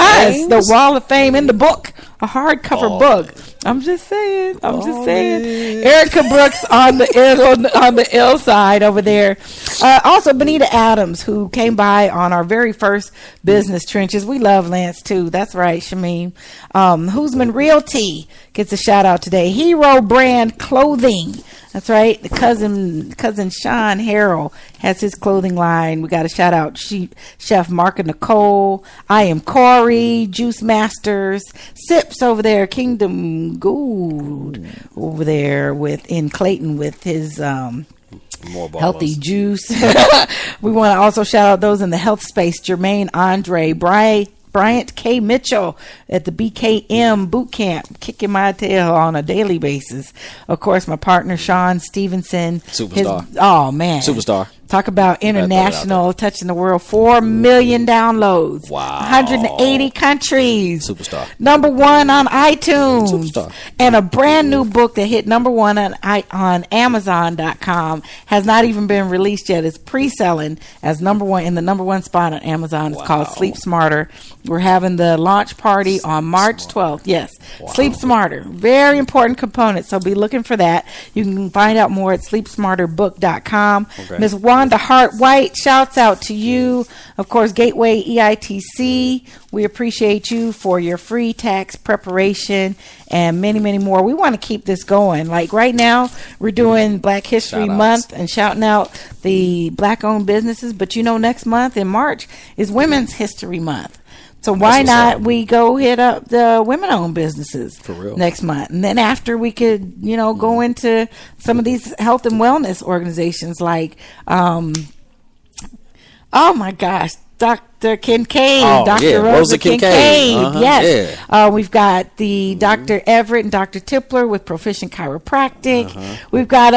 The Wall of Fame in the book. A hardcover book. I'm just saying. Erica Brooks on the L side over there. Also, Benita Adams, who came by on our very first business trenches. We love Lance too. That's right, Shamim. Hoosman Realty gets a shout out today. Hero Brand Clothing. That's right. The cousin Sean Harrell has his clothing line. We got a shout out Chef Mark and Nicole. I Am Corey, Juice Masters, Sips over there, Kingdom Gold over there in Clayton with his healthy juice. We want to also shout out those in the health space: Jermaine Andre, Bryant K. Mitchell at the BKM boot camp, kicking my tail on a daily basis. Of course, my partner Sean Stevenson. Superstar. Superstar. Talk about international, touching the world. 4 million downloads. Wow. 180 countries. Superstar. Number 1 on iTunes. Superstar. And a brand new book that hit number 1 on Amazon.com. Has not even been released yet. It's pre-selling as number 1 in the number 1 spot on Amazon. It's called Sleep Smarter. We're having the launch party on March 12th. Yes. Wow. Sleep Smarter. Very important component. So be looking for that. You can find out more at sleepsmarterbook.com. Okay. Ms. Wanda Hart White, shouts out to you. Of course, Gateway EITC. We appreciate you for your free tax preparation and many more. We want to keep this going. Like right now, we're doing Black History Month and shouting out the Black-owned businesses. But next month in March is Women's History Month. So why not we go hit up the women-owned businesses for real next month, and then after we could, go into some of these health and wellness organizations like, oh my gosh, Dr. Kincaid, Dr. Rosa Kincaid. Yes. Yeah. We've got the Dr. Everett and Dr. Tippler with Proficient Chiropractic. We've got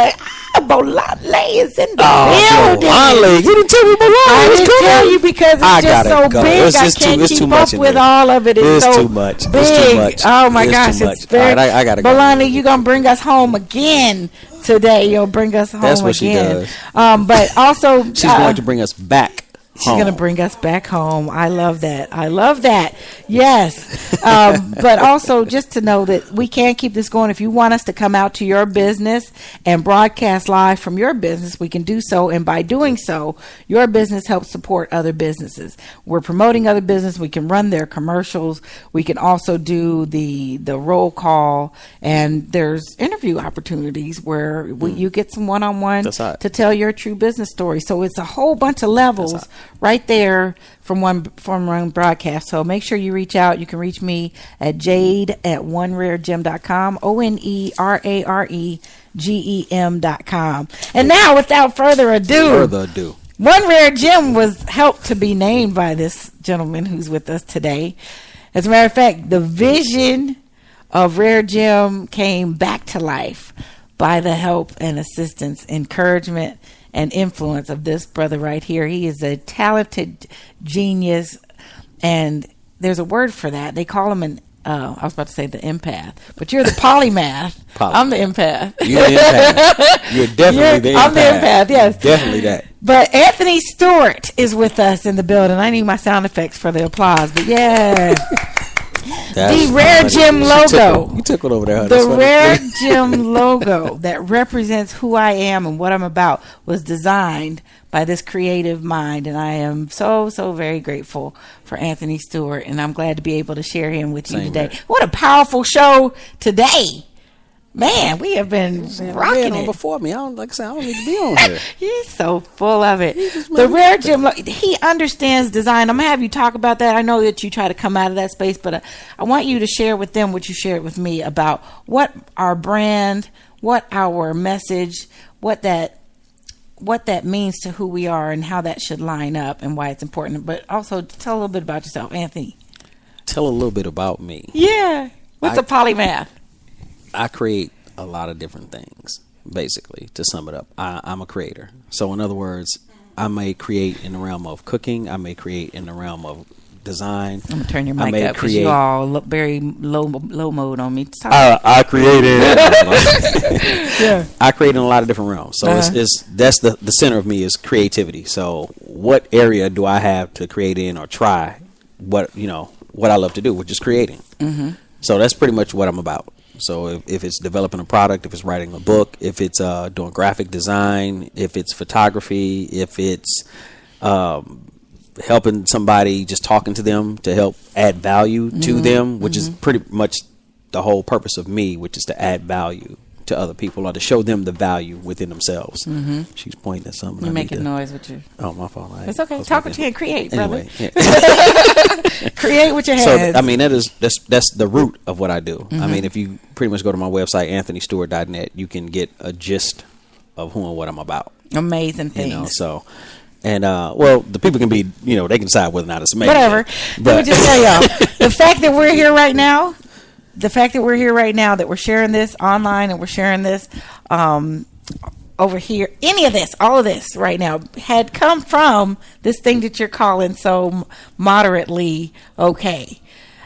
Bolale is in the building. Bolale. You didn't tell me Bolale. I didn't tell you because it's just so big. I can't keep up with all of it. It's so too much. Big. It's too much. Oh my gosh. It's very. Right, I gotta go. Bolale, you're going to bring us home again today. You'll bring us home again. That's what she does. But also. She's going to bring us back She's going to bring us back home. I love that. I love that. Yes. But also just to know that we can keep this going. If you want us to come out to your business and broadcast live from your business, we can do so. And by doing so, your business helps support other businesses. We're promoting other business. We can run their commercials. We can also do the roll call. And there's interview opportunities where you get some one-on-one to tell your true business story. So it's a whole bunch of levels right there from one broadcast. So make sure you reach out. You can reach me at jade@oneraregem.com, ONERAREGEM.com. And now, without further ado, One Rare Gem was helped to be named by this gentleman who's with us today. As a matter of fact, the vision of RareGem came back to life by the help and assistance, encouragement, and influence of this brother right here. He is a talented genius, and there's a word for that. They call him an I was about to say the empath, but you're the polymath. I'm the empath. You're the empath. You're definitely the empath. I'm the empath, yes. Definitely that. But Anthony Stewart is with us in the building. I need my sound effects for the applause, but yeah. The RareGem logo. You took it over there. The RareGem logo that represents who I am and what I'm about was designed by this creative mind, and I am so very grateful for Anthony Stewart, and I'm glad to be able to share him with you today. What a powerful show today. Man, we have been rocking it. Before me, I don't need to be on here. He's so full of it. The RareGem, he understands design. I'm gonna have you talk about that. I know that you try to come out of that space, but I want you to share with them what you shared with me about what our brand, what our message, what that means to who we are, and how that should line up, and why it's important. But also tell a little bit about yourself, Anthony. Tell a little bit about me. Yeah. What's a polymath? I create a lot of different things, basically, to sum it up. I'm a creator. So in other words, I may create in the realm of cooking. I may create in the realm of design. I'm going to turn your mic up because you all look very low mode on me. I created. Yeah. I create in a lot of different realms. So that's the center of me is creativity. So what area do I have to create in or try what I love to do, which is creating. Mm-hmm. So that's pretty much what I'm about. So if it's developing a product, if it's writing a book, if it's doing graphic design, if it's photography, if it's helping somebody, just talking to them to help add value to them, which is pretty much the whole purpose of me, which is to add value to other people or to show them the value within themselves. Mm-hmm. She's pointing at something. You're making noise with you. Oh, my fault. It's okay. Talk with your hand. Create, brother. Anyway, yeah. Create with your hands. So, I mean, that's the root of what I do. Mm-hmm. I mean, if you pretty much go to my website, anthonystewart.net, you can get a gist of who and what I'm about. Amazing things. And the people can be, they can decide whether or not it's amazing. Whatever. Let me just tell y'all, the fact that we're here right now, that we're sharing this online and we're sharing this over here, all of this right now had come from this thing that you're calling so moderately okay.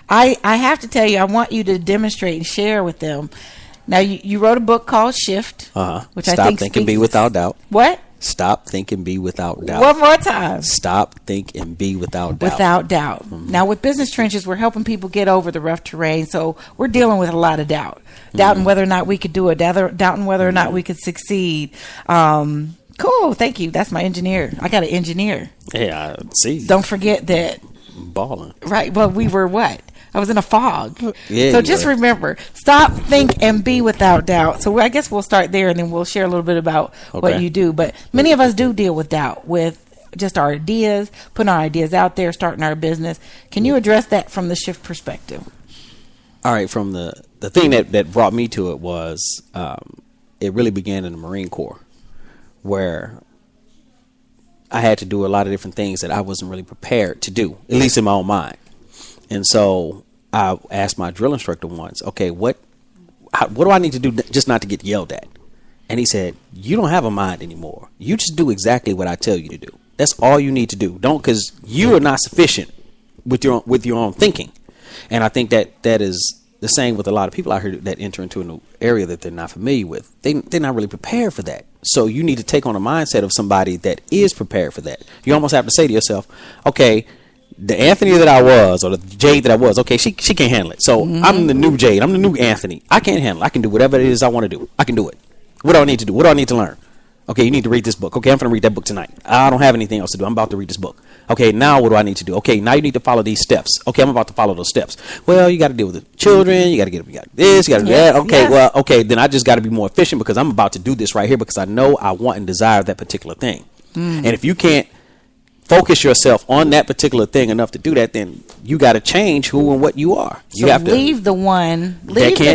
I have to tell you, I want you to demonstrate and share with them. Now, you wrote a book called Shift, which I think Think and Be Without Doubt. What? Stop, think, and be without doubt. One more time. Stop, think, and be without doubt. Without doubt. Mm-hmm. Now, with Business Trenches, we're helping people get over the rough terrain, so we're dealing with a lot of doubt. Doubting whether or not we could do it, doubting whether or not we could succeed. Cool, thank you. That's my engineer. I got an engineer. Yeah, I see. Don't forget that. Balling. Right, well, we were what? I was in a fog. Yeah, so just remember, stop, think, and be without doubt. So I guess we'll start there, and then we'll share a little bit about what you do. But many of us do deal with doubt, with just our ideas, putting our ideas out there, starting our business. Can you address that from the Shift perspective? All right. From the thing that brought me to it was it really began in the Marine Corps, where I had to do a lot of different things that I wasn't really prepared to do, at least in my own mind. And so I asked my drill instructor once, okay, what do I need to do just not to get yelled at? And he said, you don't have a mind anymore. You just do exactly what I tell you to do. That's all you need to do. Because you are not sufficient with your own thinking. And I think that is the same with a lot of people out here that enter into a new area that they're not familiar with. They're not really prepared for that. So you need to take on a mindset of somebody that is prepared for that. You almost have to say to yourself, okay, the Anthony that I was, or the Jade that I was, okay, she can't handle it. So I'm the new Jade. I'm the new Anthony. I can't handle it. I can do whatever it is I want to do. I can do it. What do I need to do? What do I need to learn? Okay, you need to read this book. Okay, I'm going to read that book tonight. I don't have anything else to do. I'm about to read this book. Okay, now what do I need to do? Okay, now you need to follow these steps. Okay, I'm about to follow those steps. Well, you got to deal with the children. You got to get this. You got to do that. Okay, well, okay, then I just got to be more efficient because I'm about to do this right here because I know I want and desire that particular thing. And if you can't focus yourself on that particular thing enough to do that, then you got to change who and what you are. You so have to leave the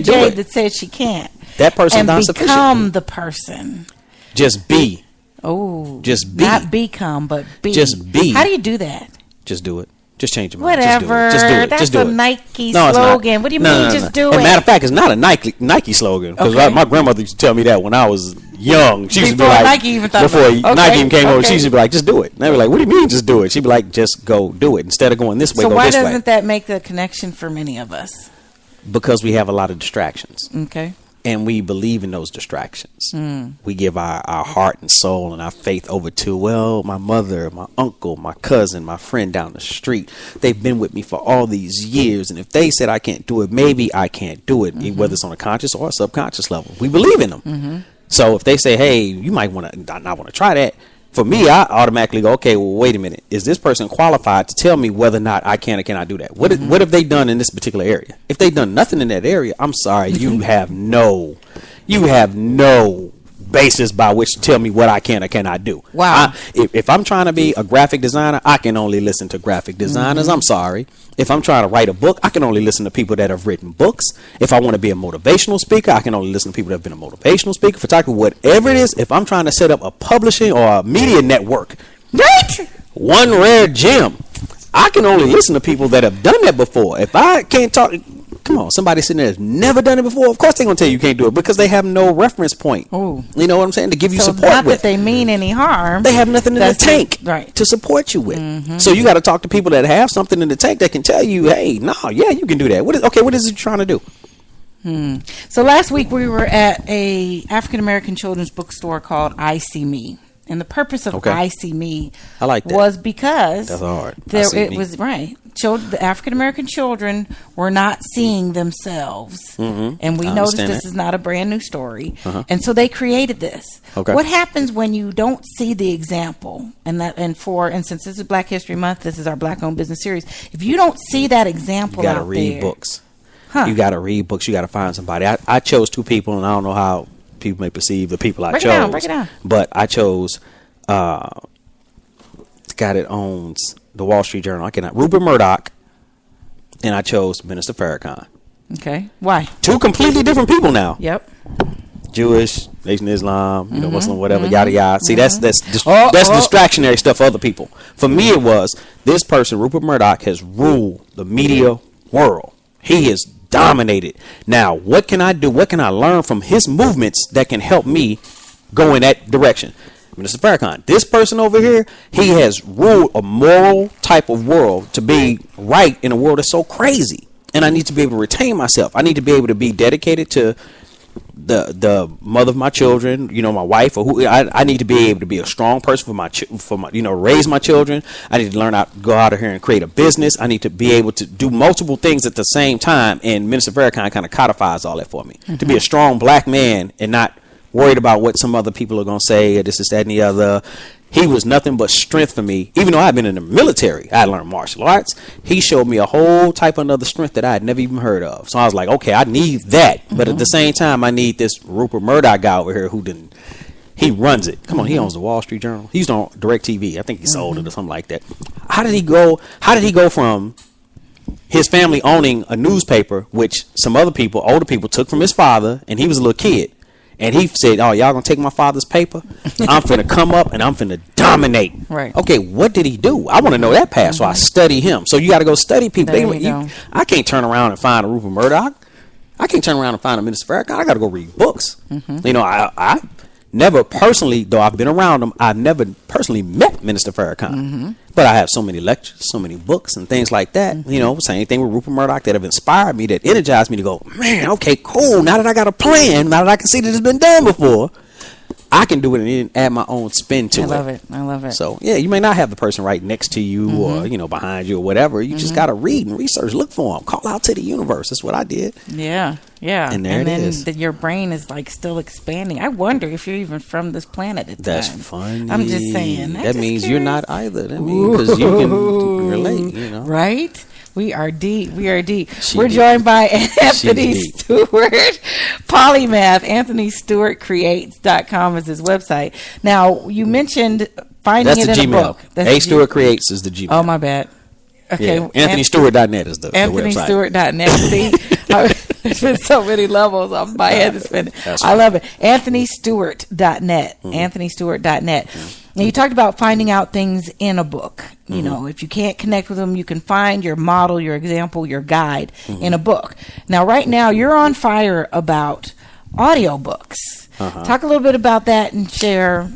Jade that says she can't. That person and not sufficient. Become the person. Just be. Oh, just be. Not become, but be. Just be. How do you do that? Just do it. Just change your mind. Whatever. Just do it. That's just do a it. Nike slogan. What do you mean? Just do it. As a matter of fact, it's not a Nike slogan. Because my grandmother used to tell me that when I was young. She used to be like, Nike even thought before Nike even came over, she okay. used to be like, just do it. And I'd be like, what do you mean just do it? She'd be like, just go do it. Instead of going this way, so go this way. So why doesn't that make the connection for many of us? Because we have a lot of distractions. Okay. And we believe in those distractions. We give our heart and soul and our faith over to, well, my mother, my uncle, my cousin, my friend down the street. They've been with me for all these years. And if they said I can't do it, maybe I can't do it, whether it's on a conscious or a subconscious level. We believe in them. So if they say, hey, you might not want to try that. For me, I automatically go, okay, well, wait a minute. Is this person qualified to tell me whether or not I can or cannot do that? What have they done in this particular area? If they've done nothing in that area, I'm sorry, you have no basis by which to tell me what I can or cannot do. Wow. If I'm trying to be a graphic designer, I can only listen to graphic designers. I'm sorry. If I'm trying to write a book, I can only listen to people that have written books. If I want to be a motivational speaker, I can only listen to people that have been a motivational speaker, photographer, whatever it is. If I'm trying to set up a publishing or a media network, one RareGem, I can only listen to people that have done that before. If I can't talk, come on, somebody sitting there has never done it before. Of course they're going to tell you can't do it because they have no reference point. Ooh. You know what I'm saying? To give you support not with. That they mean any harm. They have nothing in the tank right. to support you with. So you got to talk to people that have something in the tank that can tell you, hey, no, yeah, you can do that. What is it you're trying to do? So last week we were at a African American children's bookstore called I See Me. And the purpose of I See Me I like that. was because that's hard. The African American children were not seeing themselves, and we noticed this is not a brand new story, and so they created this. Okay. What happens when you don't see the example? And for instance, this is Black History Month. This is our Black-owned business series. If you don't see that example, you got to out read there, books. You got to read books. You got to find somebody. I chose two people, and I don't know how people may perceive the people I chose. Break it down. But I chose the guy that owns the Wall Street Journal. Rupert Murdoch, and I chose Minister Farrakhan. Okay. Why? Two completely different people now. Yep. Jewish, Nation of Islam, Muslim, whatever, yada yada. See, that's distractionary stuff for other people. For me, it was this person, Rupert Murdoch, has ruled the media world. He has dominated. Now, what can I do? What can I learn from his movements that can help me go in that direction? Minister Farrakhan, this person over here, he has ruled a moral type of world to be right in a world that's so crazy. And I need to be able to retain myself. I need to be able to be dedicated to the mother of my children, my wife, or who. I need to be able to be a strong person for my raise my children. I need to learn how to go out of here and create a business. I need to be able to do multiple things at the same time. And Minister Farrakhan kind of codifies all that for me. To be a strong black man and not worried about what some other people are going to say, or this, that, and the other. He was nothing but strength for me. Even though I've been in the military, I learned martial arts. He showed me a whole type of another strength that I had never even heard of. So I was like, okay, I need that. But at the same time, I need this Rupert Murdoch guy over here he runs it. Come on, he owns the Wall Street Journal. He's on DirecTV. I think he sold it or something like that. How did he go from his family owning a newspaper, which some older people took from his father, and he was a little kid? And he said, oh, y'all gonna take my father's paper? I'm finna come up and I'm finna dominate. Right. Okay, what did he do? I want to know that path, so I study him. So you got to go study people. I can't turn around and find a Rupert Murdoch. I can't turn around and find a Minister Farrakhan. I got to go read books. I Never personally, though I've been around him, I've never personally met Minister Farrakhan. But I have so many lectures, so many books and things like that. You know, same thing with Rupert Murdoch that have inspired me, that energized me to go, man, okay, cool. Now that I got a plan, now that I can see that it's been done before, I can do it and then add my own spin to it. I love it. So, yeah, you may not have the person right next to you or, you know, behind you or whatever. You just got to read and research, look for them, call out to the universe. That's what I did. Yeah. And then your brain is like still expanding. I wonder if you're even from this planet at the That's time. funny. I'm just saying. That means you're not either. That means because you can relate, you know. Right? We are deep. We're joined by Anthony Stewart, Polymath. AnthonyStewartCreates.com is his website. Now, you mentioned finding it in a book. That's Stewart Creates is the Gmail. Oh, my bad. Okay. Yeah. AnthonyStewart.net is the website. AnthonyStewart.net. See, there's been so many levels. My head is spinning. I love it. AnthonyStewart.net. AnthonyStewart.net. Now, you talked about finding out things in a book. You know, if you can't connect with them, you can find your model, your example, your guide in a book. Now, right now, you're on fire about audiobooks. Talk a little bit about that and share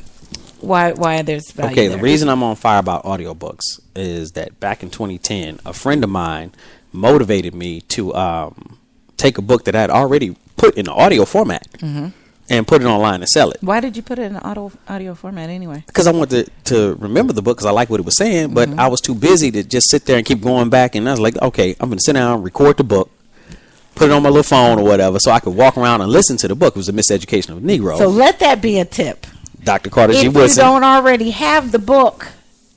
why there's value there. The reason I'm on fire about audiobooks is that back in 2010, a friend of mine motivated me to take a book that I had already put in the audio format and put it online and sell it. Why did you put it in audio format anyway? Because I wanted to remember the book because I like what it was saying, but I was too busy to just sit there and keep going back. And I was like, okay, I'm going to sit down, record the book, put it on my little phone or whatever so I could walk around and listen to the book. It was A Miseducation of a Negro. So let that be a tip. Dr. Carter G. Woodson. If you don't already have the book,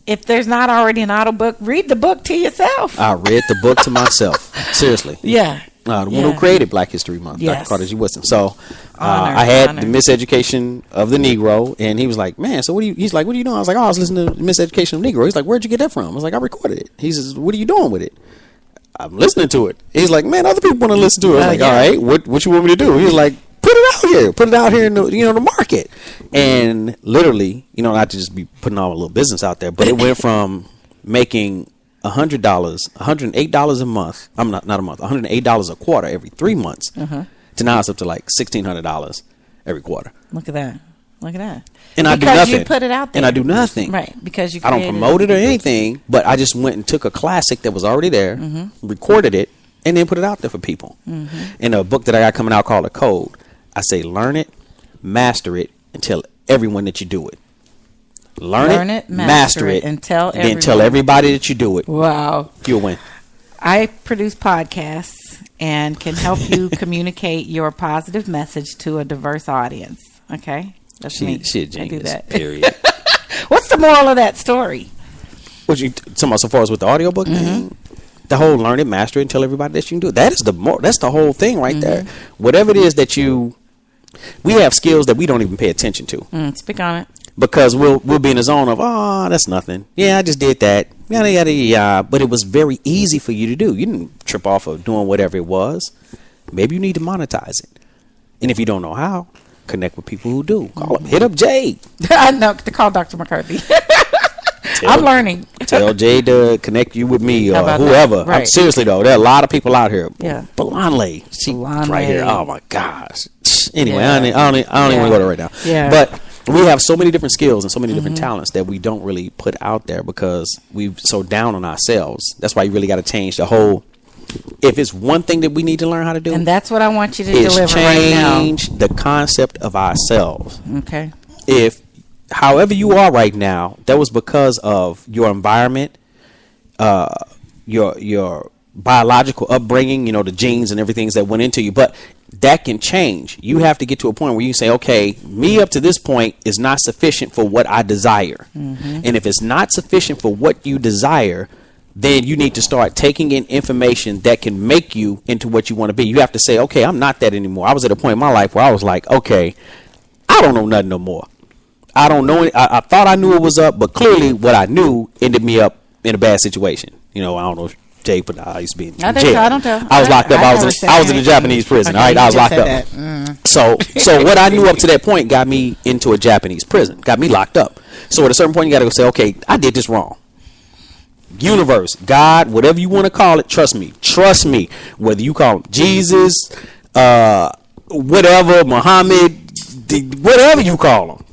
if there's not already an audio book, read the book to yourself. I read the book to myself. Seriously. Yeah. The one who created Black History Month, Dr. Carter G. Woodson. So I had The Miseducation of the Negro, and he was like, man, so he's like, what are you doing? I was like, I was listening to Miseducation of the Negro. He's like, where'd you get that from? I was like, I recorded it. He says, what are you doing with it? I'm listening to it. He's like, man, other people want to listen to it. I was like, all right, what you want me to do? He was like, put it out here in the market. And literally, not to just be putting all a little business out there, but it went from making $100, $108 a month. I'm not a month, $108 a quarter every 3 months to now it's up to like $1,600 every quarter. Look at that. And I do because nothing. You put it out there. And I do nothing. Right. Because I don't promote it or anything, but I just went and took a classic that was already there, recorded it, and then put it out there for people. In a book that I got coming out called A Code, I say learn it, master it, and tell everyone that you do it. Learn it, master it, and tell everyone. Then tell everybody that you do it. Wow. You'll win. I produce podcasts and can help you communicate your positive message to a diverse audience. Okay? That's me. Shit, I do that. Period. What's the moral of that story? What you talking about so far as with the audiobook thing? The whole learn it, master it, and tell everybody that you can do it. That's the whole thing right there. Whatever it is that we have skills that we don't even pay attention to. Speak on it. Because we'll be in the zone of, that's nothing. Yeah, I just did that. Yada, yada, yada. But it was very easy for you to do. You didn't trip off of doing whatever it was. Maybe you need to monetize it. And if you don't know how, connect with people who do. Call them. Hit up Jade. I know. To call Dr. McCarthy. I'm learning. Tell Jade to connect you with me or whoever. Right. Seriously, though, there are a lot of people out here. Yeah. Belanle. She's right here. Oh, my gosh. Anyway, Yeah. I don't even want to go there right now. Yeah. But we have so many different skills and so many different talents that we don't really put out there because we're so down on ourselves. That's why you really got to change the whole. If it's one thing that we need to learn how to do, and that's what I want you to deliver right now. Change the concept of ourselves. Okay. If, however you are right now, that was because of your environment, your biological upbringing, the genes and everything that went into you. But that can change. You have to get to a point where you say, okay, me up to this point is not sufficient for what I desire. And if it's not sufficient for what you desire, then you need to start taking in information that can make you into what you want to be. You have to say, okay, I'm not that anymore. I was at a point in my life where I was like, okay, I don't know nothing no more. I don't know. I thought I knew it was up, but clearly what I knew ended me up in a bad situation. I don't know if Jay, but I used to be in jail. I don't tell. I was locked up. I was in a Japanese prison. Okay, all right, I was locked up. That. So what I knew up to that point got me into a Japanese prison. Got me locked up. So at a certain point, you got to go say, okay, I did this wrong. Universe, God, whatever you want to call it, trust me. Whether you call him Jesus, whatever, Muhammad, whatever you call them.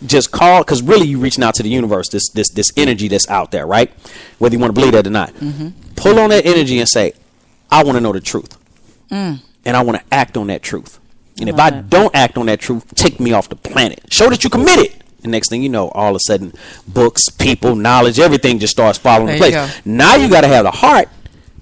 Just call, because really you're reaching out to the universe, this energy that's out there, right? Whether you want to believe that or not. Pull on that energy and say, I want to know the truth. And I want to act on that truth. And if I don't act on that truth, take me off the planet. Show that you committed. And next thing you know, all of a sudden, books, people, knowledge, everything just starts falling in place. Now you got to have the heart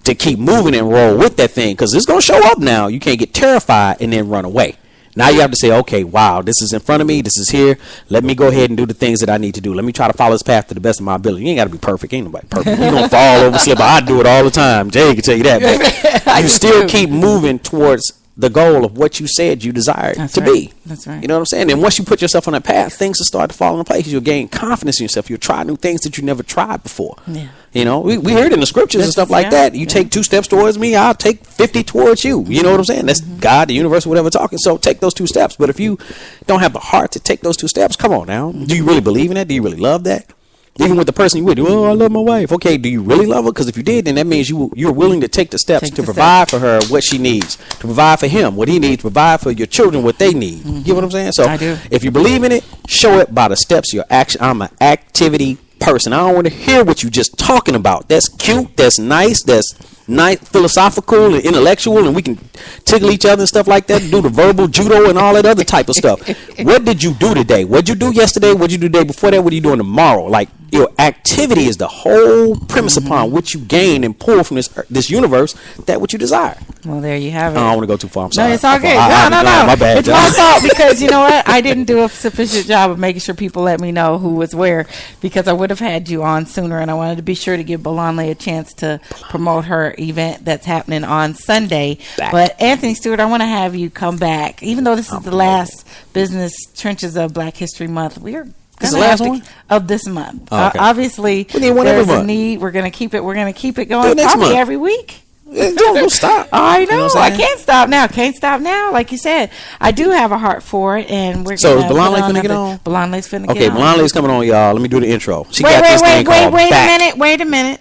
to keep moving and roll with that thing, because it's going to show up now. You can't get terrified and then run away. Now you have to say, okay, wow, this is in front of me. This is here. Let me go ahead and do the things that I need to do. Let me try to follow this path to the best of my ability. You ain't got to be perfect. Ain't nobody perfect. You're going to fall over, slip. I do it all the time. Jay can tell you that. But you still keep moving towards the goal of what you said you desired to be. That's right. You know what I'm saying? And once you put yourself on that path, things will start to fall into place. You'll gain confidence in yourself. You'll try new things that you never tried before. Yeah. You know, we heard in the scriptures and stuff like that. You take 2 steps towards me, I'll take 50 towards you. You know what I'm saying? That's God, the universe, whatever talking. So take those 2 steps. But if you don't have the heart to take those 2 steps, come on now. Do you really believe in that? Do you really love that? Even with the person you with, I love my wife. Okay, do you really love her? Because if you did, then that means you're willing to take the steps to provide for her what she needs, to provide for him what he needs, to provide for your children what they need. You get what I'm saying? So I do. If you believe in it, show it by the steps of your action. I'm an activity person. I don't want to hear what you just talking about. That's cute. That's nice. That's nice, philosophical and intellectual, and we can tickle each other and stuff like that, do the verbal judo and all that other type of stuff. What did you do today? What did you do yesterday? What did you do the day before that? What are you doing tomorrow? Like, your activity is the whole premise upon which you gain and pull from this universe that what you desire. Well, there you have it. I don't want to go too far. I'm sorry. No, it's all good. No. My bad. It's my fault, because you know what? I didn't do a sufficient job of making sure people let me know who was where, because I would have had you on sooner, and I wanted to be sure to give Bolanle a chance to promote her event that's happening on Sunday. But Anthony Stewart, I want to have you come back, even though this is the last Business Trenches of Black History Month. We're This is the last one of this month. Okay. Obviously, there's a need. We're going to keep it. We're going to keep it going probably month. every week. Don't stop. I know. You know what I'm I can't stop now. Can't stop now. Like you said, I do have a heart for it, and we're. So is Bolanle finna get on? Bolanle's finna get on. Okay, Bolanle's coming on, y'all. Let me do the intro. She wait got this thing called Back. Wait a minute.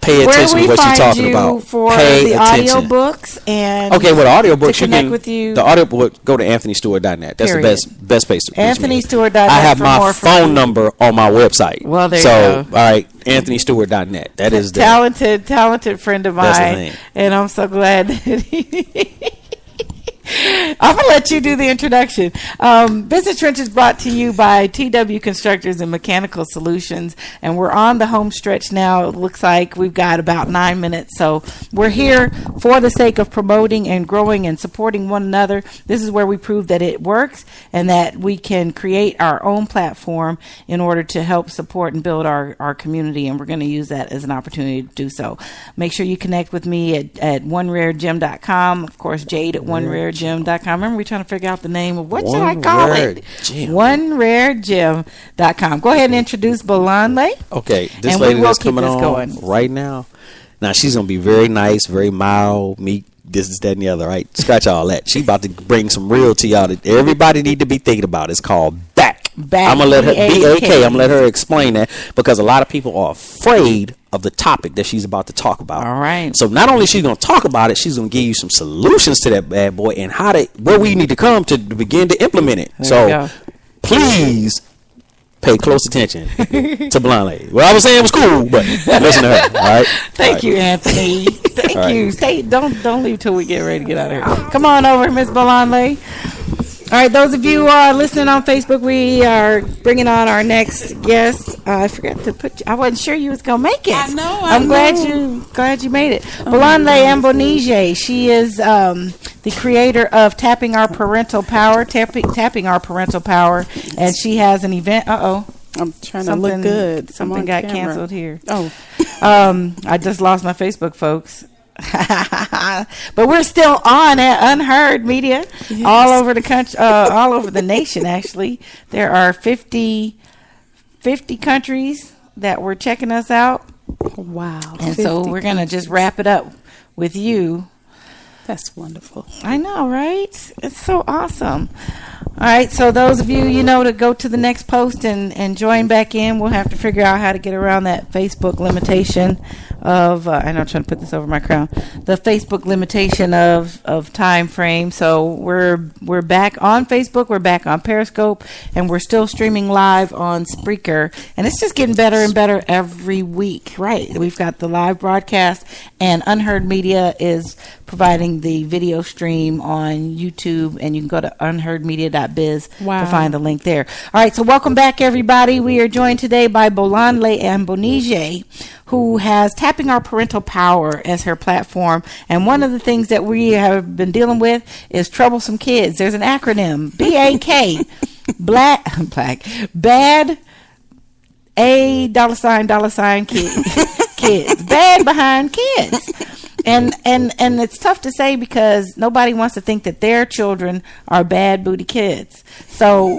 Pay attention to what she's talking about. For Pay the attention. audio books and okay, well, the audio books to connect with you. The audio book, go to AnthonyStewart.net. That's Period. the best place to reach me. AnthonyStewart.net. I have my phone number on my website. Well, there you go. All right, AnthonyStewart.net. That is the talented friend of mine, and I'm so glad that I'm going to let you do the introduction. Business Trenches brought to you by TW Constructors and Mechanical Solutions, and we're on the home stretch now. It looks like we've got about 9 minutes, so we're here for the sake of promoting and growing and supporting one another. This is where we prove that it works and that we can create our own platform in order to help support and build our community, and we're going to use that as an opportunity to do so. Make sure you connect with me at OneRareGem.com. Of course, Jade at OneRareGem.com. Remember, we're trying to figure out the name of what should I call it? OneRareGem.com. Go ahead and introduce Bolanle. Okay, this lady that's coming on right now. Now she's gonna be very nice, very mild, meek. This is that and the other, right? Scratch all that. She about to bring some real to y'all that everybody need to be thinking about. It's called Back. I'm gonna let her B-A-K. I'm gonna let her explain that, because a lot of people are afraid of the topic that she's about to talk about. All right. So not only she's gonna talk about it, she's gonna give you some solutions to that bad boy and where we need to come to begin to implement it. So please pay close attention to Bolanle. What I was saying was cool, but listen to her. All right. Thank you, Anthony. Thank you. Stay. Don't leave till we get ready to get out of here. Come on over, Miss Bolanle. All right, those of you listening on Facebook, we are bringing on our next guest. I forgot to put. I wasn't sure you was gonna make it. I know. I'm glad you made it. Bolanle Ambonije. She is the creator of Tapping Our Parental Power, tapping Our Parental Power, and she has an event. I'm trying to look good. Something got canceled here. Oh, I just lost my Facebook, folks. But we're still on at Unheard Media, all over the country, all over the nation. Actually, there are 50 countries that were checking us out. Wow! And so we're gonna just wrap it up with you. That's wonderful. I know, right? It's so awesome. All right, so those of you, to go to the next post and join back in. We'll have to figure out how to get around that Facebook limitation. of I know I'm trying to put this over my crown, the Facebook limitation of time frame. So we're back on Facebook, we're back on Periscope, and we're still streaming live on Spreaker, and it's just getting better and better every week. Right, we've got the live broadcast, and Unheard Media is providing the video stream on YouTube, and you can go to unheardmedia.biz to find the link there. All right, so welcome back, everybody. We are joined today by Bolanle Ambonije, who has Tapping Our Parental Power as her platform. And one of the things that we have been dealing with is troublesome kids. There's an acronym, BAK, bad, $, kids, bad behind kids. And it's tough to say because nobody wants to think that their children are bad booty kids. So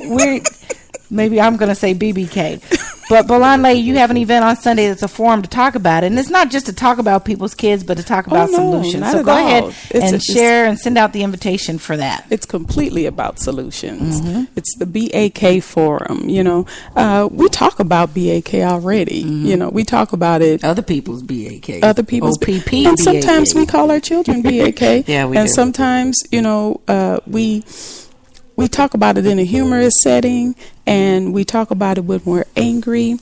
maybe I'm going to say BBK. But Bolanle, you have an event on Sunday that's a forum to talk about it. And it's not just to talk about people's kids, but to talk about solutions. So go ahead and share and send out the invitation for that. It's completely about solutions. Mm-hmm. It's the BAK forum. We talk about BAK already. Mm-hmm. We talk about it. Other people's BAK. Other people's OPP. And sometimes we call our children BAK. Yeah, we do. And sometimes, we talk about it in a humorous setting, and we talk about it when we're angry.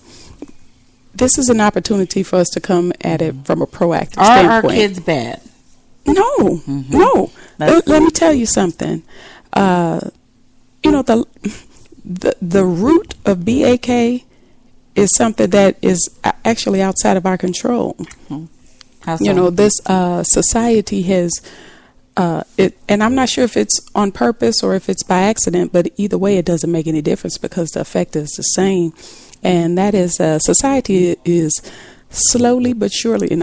This is an opportunity for us to come at it from a proactive standpoint. Are our kids bad? No, mm-hmm. No. Let me tell you something. The root of BAK is something that is actually outside of our control. Mm-hmm. How so? This society has. And I'm not sure if it's on purpose or if it's by accident, but either way, it doesn't make any difference because the effect is the same. And that is, society is slowly but surely, and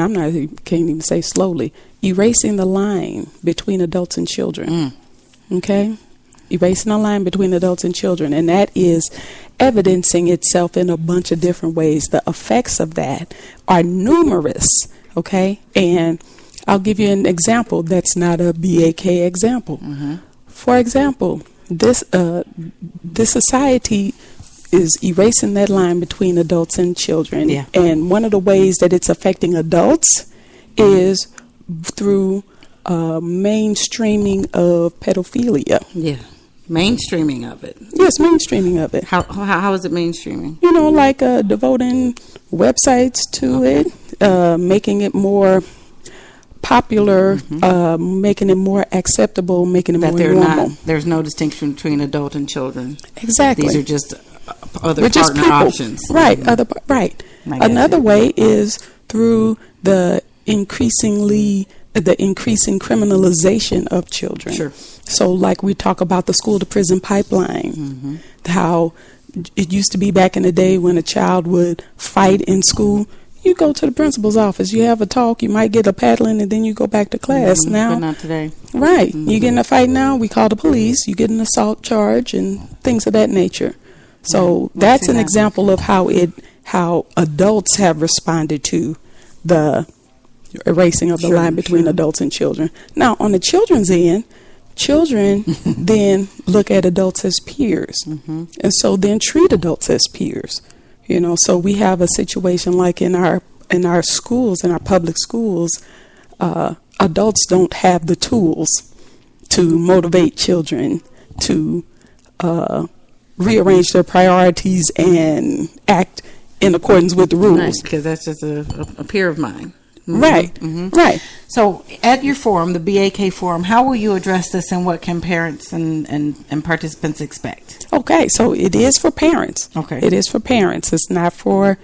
can't even say slowly, erasing the line between adults and children. Okay? Erasing the line between adults and children. And that is evidencing itself in a bunch of different ways. The effects of that are numerous. Okay? And I'll give you an example that's not a BAK example. Mm-hmm. For example, this society is erasing that line between adults and children. Yeah. And one of the ways that it's affecting adults is through mainstreaming of pedophilia. Yeah. Mainstreaming of it. Yes, mainstreaming of it. How is it mainstreaming? Like devoting websites to it, making it more popular, mm-hmm. Making it more acceptable, making it more normal. There's no distinction between adult and children. Exactly. These are just other partner options. Right. Mm-hmm. Right. Another way is through the increasing criminalization of children. Sure. So like we talk about the school to prison pipeline, mm-hmm. how it used to be back in the day when a child would fight in school. You go to the principal's office, you have a talk, you might get a paddling, and then you go back to class. Mm-hmm. Now, but not today. Right. Mm-hmm. You get in a fight now, we call the police, you get an assault charge and things of that nature. So that's an example of how adults have responded to the erasing of the line between adults and children. Now, on the children's end, children then look at adults as peers, mm-hmm. and so then treat adults as peers. So we have a situation like in our schools, in our public schools, adults don't have the tools to motivate children to rearrange their priorities and act in accordance with the rules. Right, because that's just a peer of mine. Mm-hmm. Right, mm-hmm. Right. So at your forum, the BAK forum, how will you address this, and what can parents and participants expect? Okay, so it is for parents. Okay. It is for parents. It's not for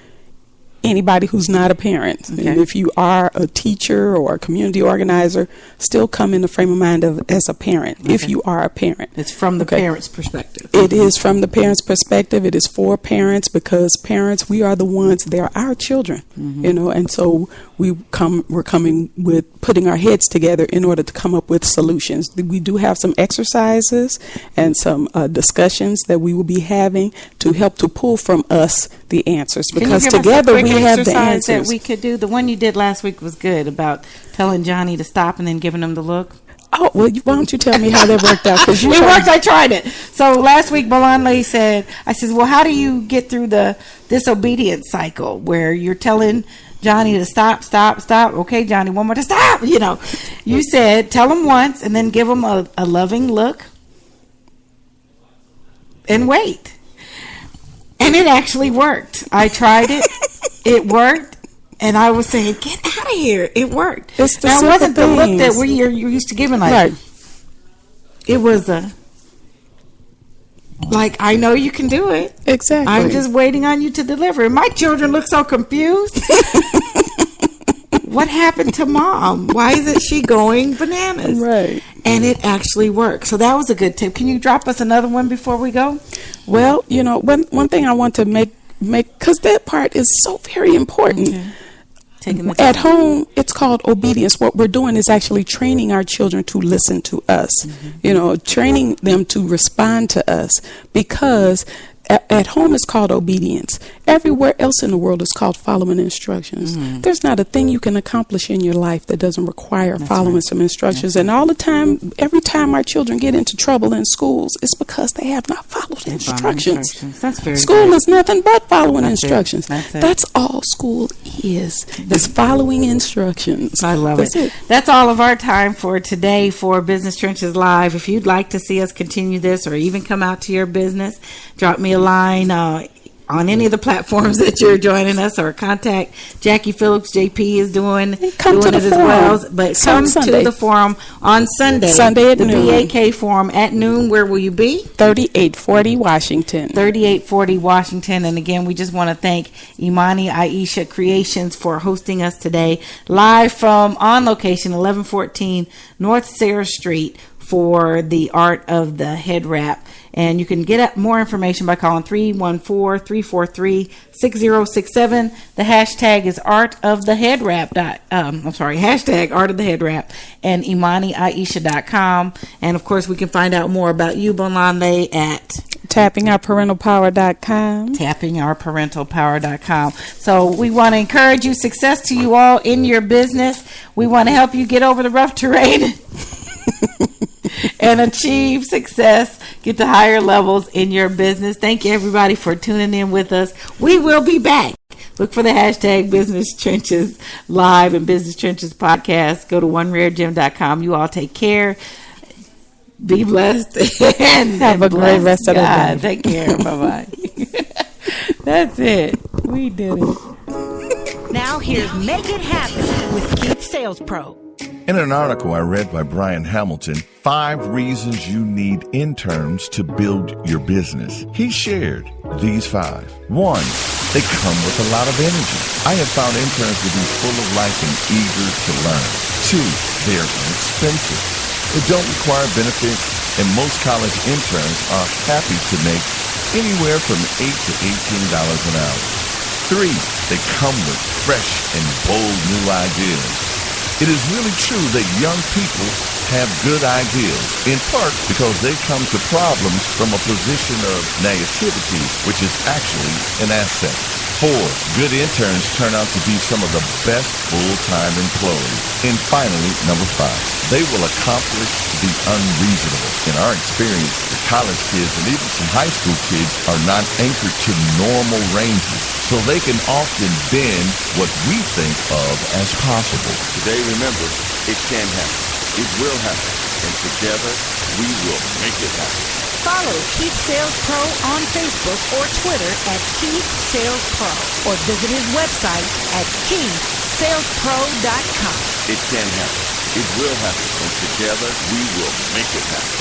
anybody who's not a parent. Okay. And if you are a teacher or a community organizer, still come in the frame of mind as a parent, okay. If you are a parent. It's from the parent's perspective. It is from the parent's perspective. It is for parents, because parents, we are the ones, they're our children, mm-hmm. And so we're coming with putting our heads together in order to come up with solutions. We do have some exercises and some discussions that we will be having to help to pull from us the answers, because together we have the answers. That we could do. The one you did last week was good, about telling Johnny to stop and then giving him the look. Oh, well, why don't you tell me how that worked out? Because it worked. I tried it. So last week, Bolanle said, I said, well, how do you get through the disobedience cycle where you're telling Johnny to stop. Okay, Johnny, one more to stop. You know, you said tell him once and then give him a loving look and wait. And it actually worked. I tried it. It worked. And I was saying, get out of here. It worked. It's the now, it wasn't the look things. that you're used to giving. Like, right. It was like, I know you can do it. Exactly. I'm just waiting on you to deliver. My children look so confused. What happened to mom? Why isn't she going bananas? Right. And it actually worked. So that was a good tip. Can you drop us another one before we go? Well, you know, one thing I want to make, because that part is so very important. Okay. At home, it's called obedience. What we're doing is actually training our children to listen to us, you know, training them to respond to us, because at home it's called obedience. Everywhere else in the world is called following instructions. There's not a thing you can accomplish in your life that doesn't require following some instructions. And all the time, every time our children get into trouble in schools, it's because they have not followed instructions. That's very School good. is nothing but following instructions. That's it. That's all school is following instructions. I love That's it. That's all of our time for today for Business Trenches Live. If you'd like to see us continue this or even come out to your business, drop me a line on any of the platforms that you're joining us, or contact Jackie Phillips. JP is doing it as well. But come to the forum on Sunday at the noon. BAK forum at noon. Where will you be? 3840 Washington. 3840 Washington. And again, we just want to thank Imani Aisha Creations for hosting us today live from on location 1114 North Sarah Street for the Art of the Headwrap. And you can get more information by calling 314-343-6067. The hashtag is Art of the Headwrap. Hashtag Art of the Headwrap, and ImaniAisha.com. And of course, we can find out more about you, Bolanle, at tappingourparentalpower.com. tappingourparentalpower.com. So we want to encourage you, success to you all in your business. We want to help you get over the rough terrain and achieve success, get to higher levels in your business. Thank you, everybody, for tuning in with us. We will be back. Look for the hashtag Business Trenches Live and Business Trenches Podcast. Go to OneRareGem.com. You all take care. Be blessed. And have a great rest of the day. Take care. Bye-bye. That's it. We did it. Now here's Make It Happen with Keith Sales Pro. In an article I read by Brian Hamilton, 5 reasons you need interns to build your business. He shared these 5. 1, they come with a lot of energy. I have found interns to be full of life and eager to learn. 2, they are inexpensive. They don't require benefits, and most college interns are happy to make anywhere from $8 to $18 an hour. 3, they come with fresh and bold new ideas. It is really true that young people have good ideas, in part because they come to problems from a position of naivety, which is actually an asset. 4, good interns turn out to be some of the best full-time employees. And finally, number 5, they will accomplish the unreasonable. In our experience, the college kids and even some high school kids are not anchored to normal ranges, so they can often bend what we think of as possible. Today, remember, it can happen. It will happen. And together, we will make it happen. Follow Keith Sales Pro on Facebook or Twitter at Keith Sales Pro, or visit his website at KeithSalesPro.com. It can happen. It will happen. And together, we will make it happen.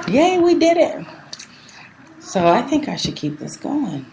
Yay, we did it. So I think I should keep this going.